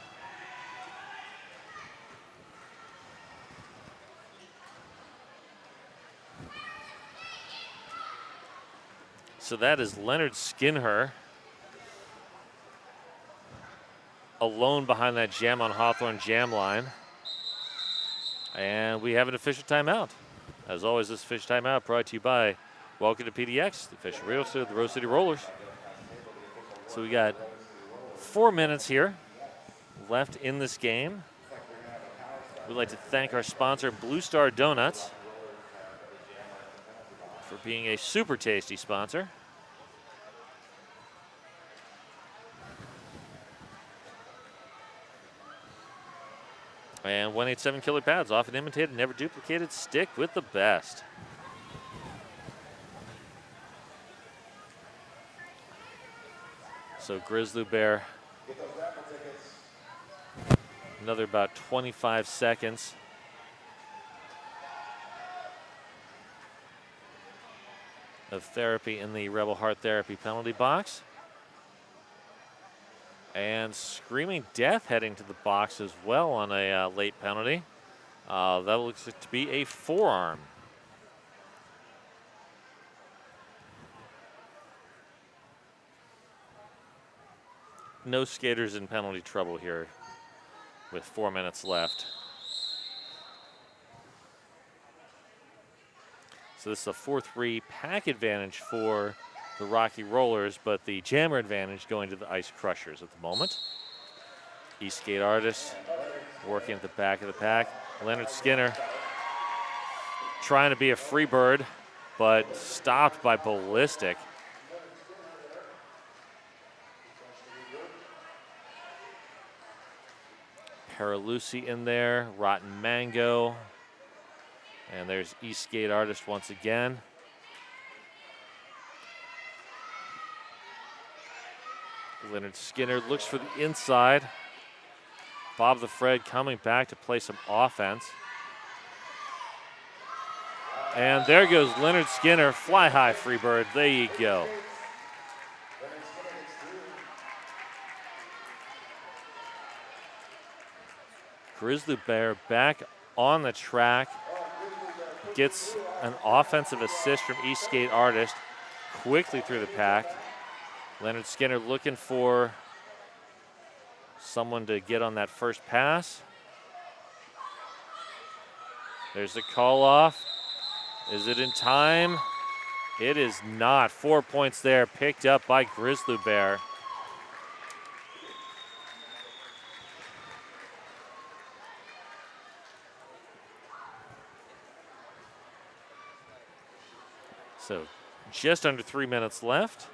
S2: So that is Leonard Skinner alone behind that jam on Hawthorne jam line. And we have an official timeout. As always, this official timeout brought to you by Welcome to PDX, the official realtor of the Rose City Rollers. So we got 4 minutes here left in this game. We'd like to thank our sponsor, Blue Star Donuts, for being a super tasty sponsor. And 187 killer pads, often imitated, never duplicated. Stick with the best. So Grizzly Bear, another about 25 seconds. Of therapy in the Rebel Heart Therapy penalty box. And Screaming Death heading to the box as well on a late penalty. That looks to be a forearm. No skaters in penalty trouble here with 4 minutes left. So this is a 4-3 pack advantage for the Rocky Rollers, but the jammer advantage going to the Ice Crushers at the moment. Eastgate Artists working at the back of the pack. Leonard Skinner trying to be a free bird, but stopped by Ballistic. Paralucy in there, Rotten Mango. And there's Eastgate Artist once again. Leonard Skinner looks for the inside. Bob the Fred coming back to play some offense. And there goes Leonard Skinner, fly high Freebird, there you go. Grizzly Bear back on the track. Gets an offensive assist from Eastgate Artist quickly through the pack. Leonard Skinner looking for someone to get on that first pass. There's the call off. Is it in time? It is not. 4 points there, picked up by Grizzly Bear. So just under 3 minutes left.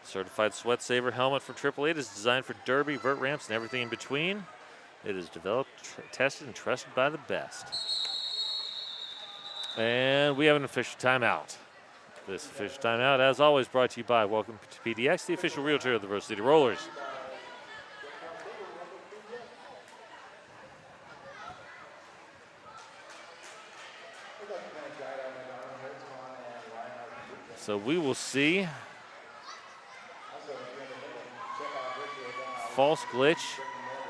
S2: Certified Sweat Saver helmet from Triple Eight is designed for derby, vert ramps, and everything in between. It is developed, tested, and trusted by the best. And we have an official timeout. This official timeout, as always, brought to you by Welcome to PDX, the official realtor of the Rose City Rollers. So we will see False Glitch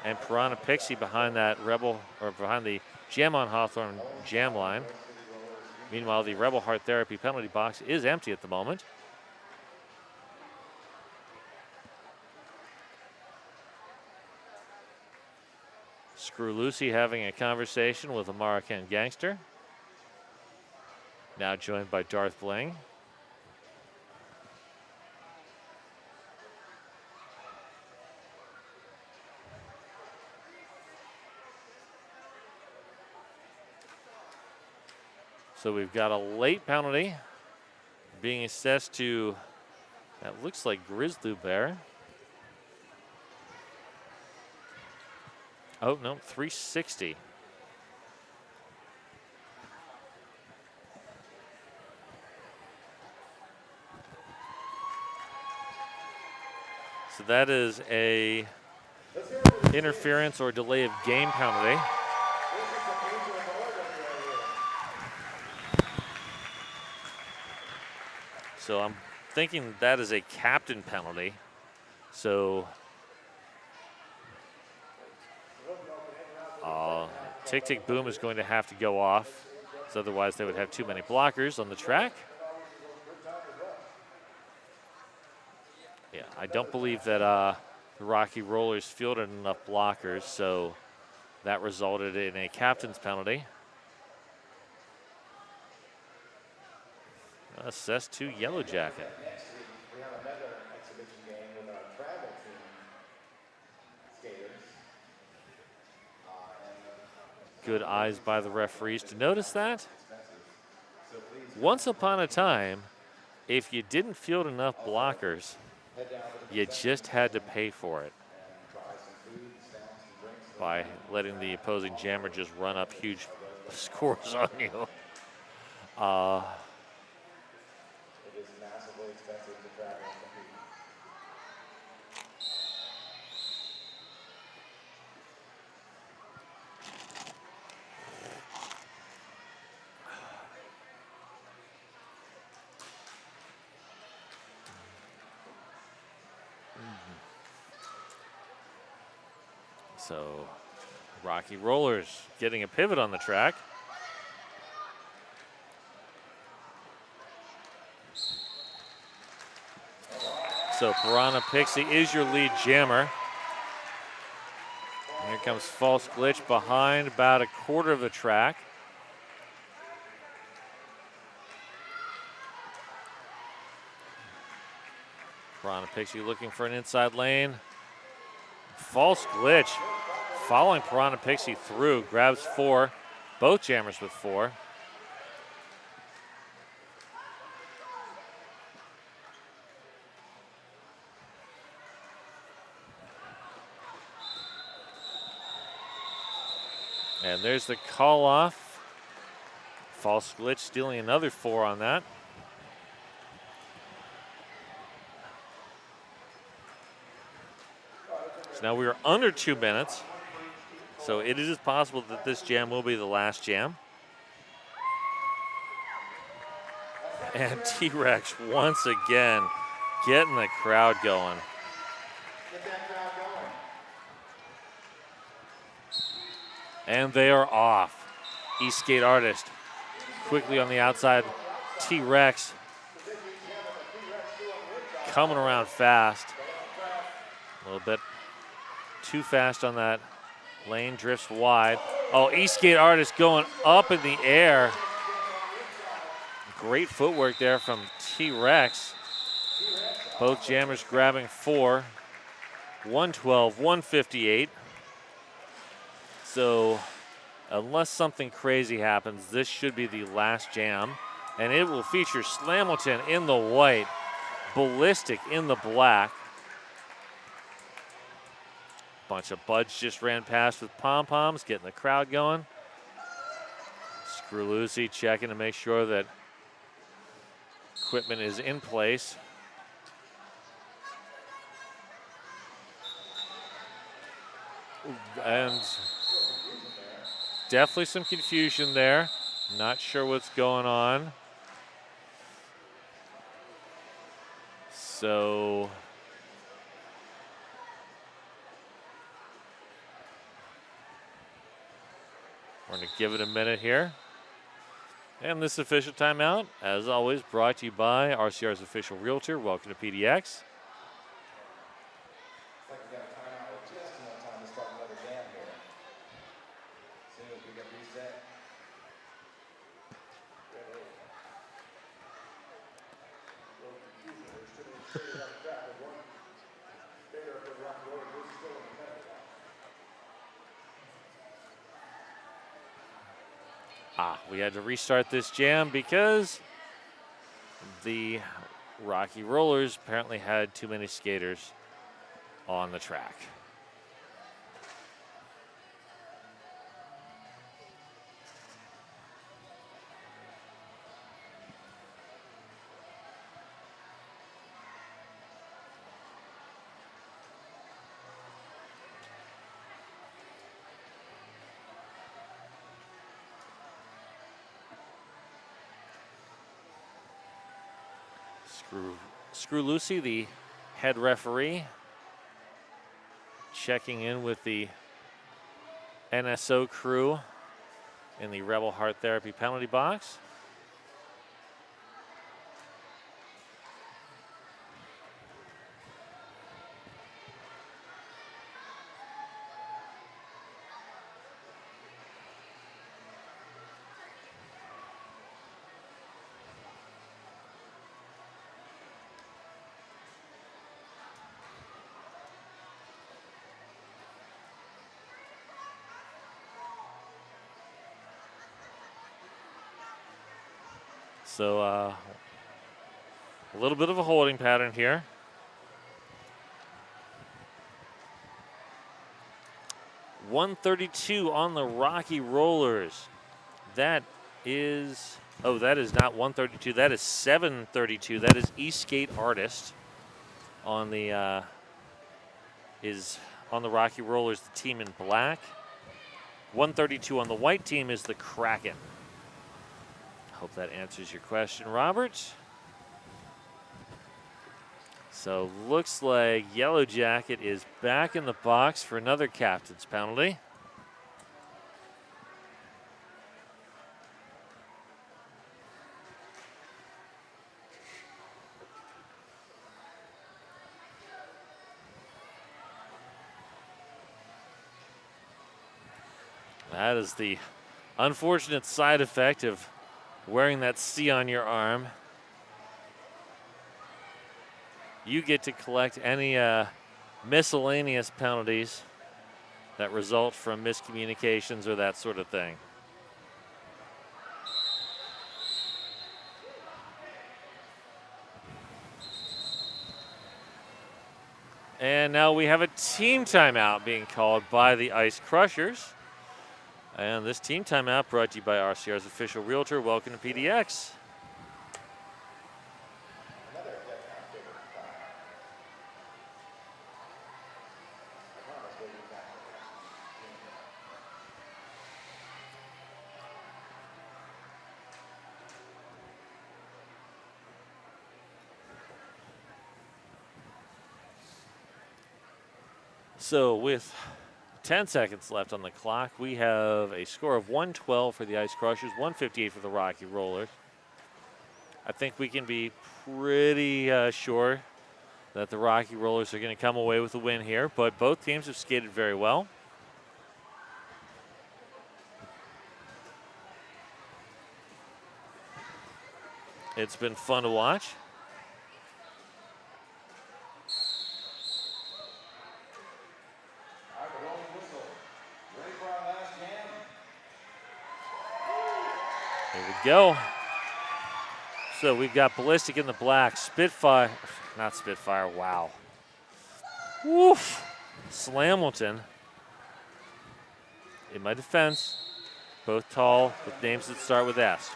S2: and Piranha Pixie behind that Rebel, or behind the Jam on Hawthorne jam line. Meanwhile, the Rebel Heart Therapy penalty box is empty at the moment. Screw Lucy having a conversation with a Marroquin gangster. Now joined by Darth Bling. So we've got a late penalty being assessed to, that looks like Grizzly Bear. Oh, no, 360. So that is a interference or delay of game penalty. So I'm thinking that is a captain penalty. So Tick Tick Boom is going to have to go off, so otherwise they would have too many blockers on the track. Yeah, I don't believe that the Rocky Rollers fielded enough blockers, so that resulted in a captain's penalty. Assessed to Yellow Jacket.
S3: Next week, we have another exhibition game with our travel team skaters.
S2: Good eyes by the referees to notice that. Once upon a time, if you didn't field enough blockers, you just had to pay for it by letting the opposing jammer just run up huge scores on you.
S3: It is massively expensive to travel and compete.
S2: So Rocky Rollers getting a pivot on the track. So Piranha Pixie is your lead jammer. And here comes False Glitch behind about a quarter of the track. Piranha Pixie looking for an inside lane. False Glitch following Piranha Pixie through, grabs 4. Both jammers with 4. And there's the call off. False Glitch stealing another 4 on that. So now we are under 2 minutes. So it is possible that this jam will be the last jam. And T-Rex once again getting the crowd going. And they are off. Eastgate Artist quickly on the outside. T-Rex coming around fast. A little bit too fast on that lane, drifts wide. Oh, Eastgate Artist going up in the air. Great footwork there from T-Rex. Both jammers grabbing 4. 112, 158. So unless something crazy happens, this should be the last jam. And it will feature Slamilton in the white, Ballistic in the black. Bunch of buds just ran past with pom-poms, getting the crowd going. Screw Lucy checking to make sure that equipment is in place. And definitely some confusion there. Not sure what's going on. So we're going to give it a minute here. And this official timeout, as always, brought to you by RCR's official realtor. Welcome to PDX. We had to restart this jam because the Rocky Rollers apparently had too many skaters on the track. Screw Lucy, the head referee, checking in with the NSO crew in the Rebel Heart Therapy penalty box. So a little bit of a holding pattern here. .132 on the Rocky Rollers. That is, oh, that is not 132. That is 732. That is Eastgate Artist on the is on the Rocky Rollers, the team in black. 132 on the white team is the Kraken. Hope that answers your question, Robert. So looks like Yellow Jacket is back in the box for another captain's penalty. That is the unfortunate side effect of wearing that C on your arm. You get to collect any miscellaneous penalties that result from miscommunications or that sort of thing. And now we have a team timeout being called by the Ice Crushers. And this team timeout brought to you by RCR's official realtor. Welcome to PDX. So with 10 seconds left on the clock, we have a score of 112 for the Ice Crushers, 158 for the Rocky Rollers. I think we can be pretty sure that the Rocky Rollers are going to come away with a win here, but both teams have skated very well. It's been fun to watch. Here we go. So we've got Ballistic in the black, Spitfire, not Spitfire, wow. Woof. Slamilton. In my defense, both tall with names that start with S.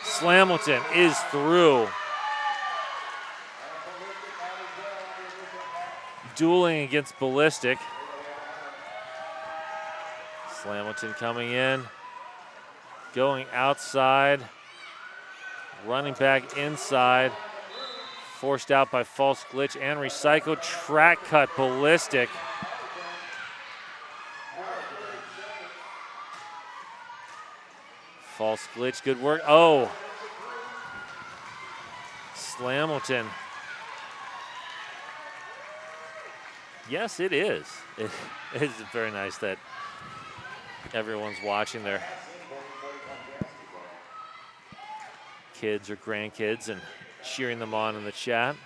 S2: Slamilton is through. Dueling against Ballistic. Slamilton coming in. Going outside, running back inside, forced out by false glitch and recycled. Track cut, Ballistic. False glitch, good work. Oh, Slamilton. Yes, it is. It is very nice that everyone's watching there. Kids or grandkids and cheering them on in the chat.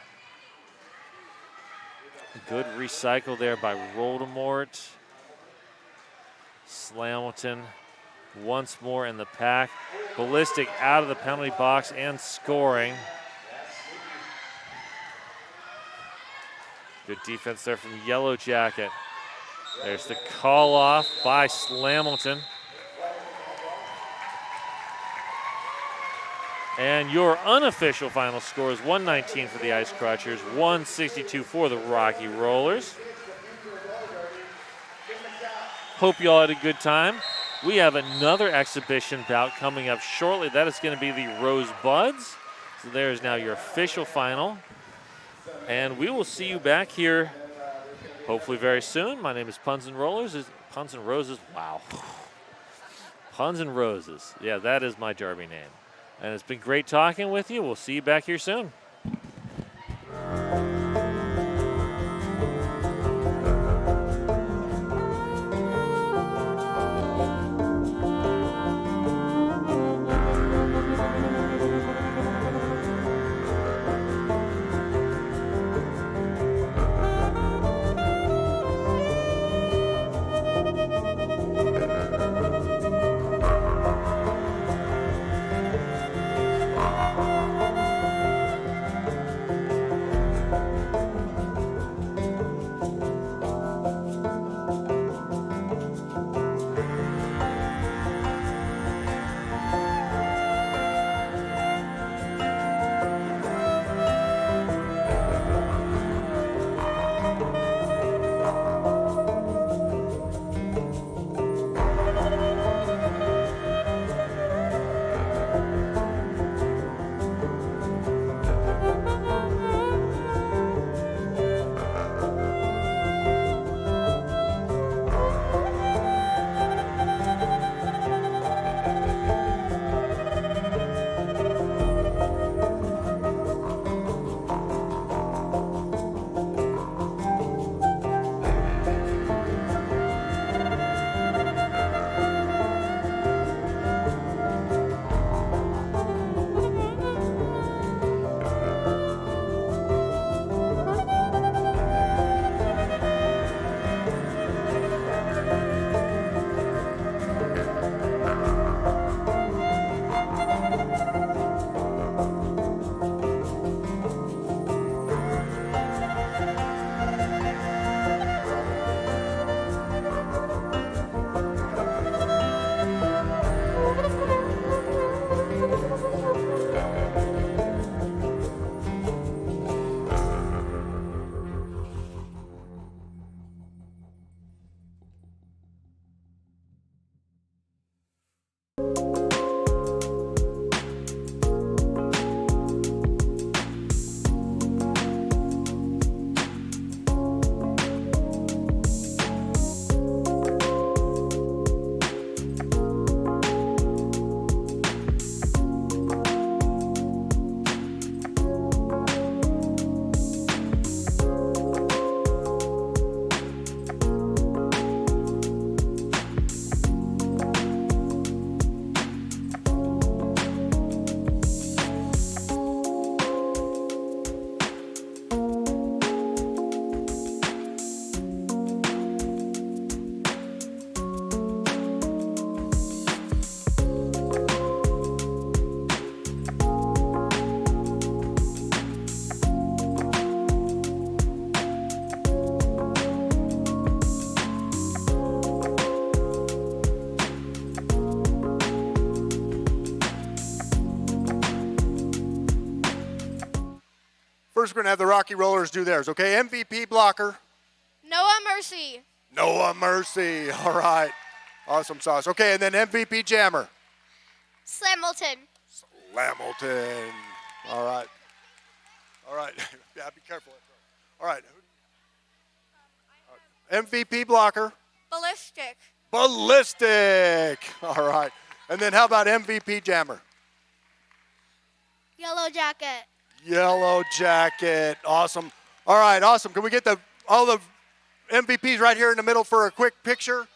S2: Good recycle there by Voldemort. Slamilton once more in the pack. Ballistic out of the penalty box and scoring. Good defense there from Yellow Jacket. There's the call off by Slamilton. And your unofficial final score is 119 for the Ice Crutchers, 162 for the Rocky Rollers. Hope you all had a good time. We have another exhibition bout coming up shortly. That is going to be the Rose Buds. So there is now your official final. And we will see you back here hopefully very soon. My name is Puns and Rollers. Puns and Roses, wow. Puns and Roses, yeah, that is my Derby name. And it's been great talking with you. We'll see you back here soon.
S4: First, we're going to have the Rocky Rollers do theirs, okay? MVP blocker.
S6: Noah Mercy.
S4: Noah Mercy. All right. Awesome sauce. Okay, and then MVP jammer.
S6: Slamilton.
S4: Lamilton. All right. All right. Yeah, be careful. All right. MVP blocker.
S6: Ballistic.
S4: Ballistic. All right. And then how about MVP jammer?
S6: Yellow Jacket.
S4: Yellow Jacket. Awesome. All right, awesome. Can we get all the MVPs right here in the middle for a quick picture?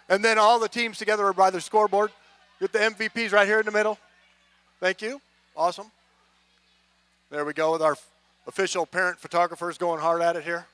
S4: And then all the teams together by the scoreboard. Get the MVPs right here in the middle. Thank you. Awesome. There we go with our official parent photographers going hard at it here.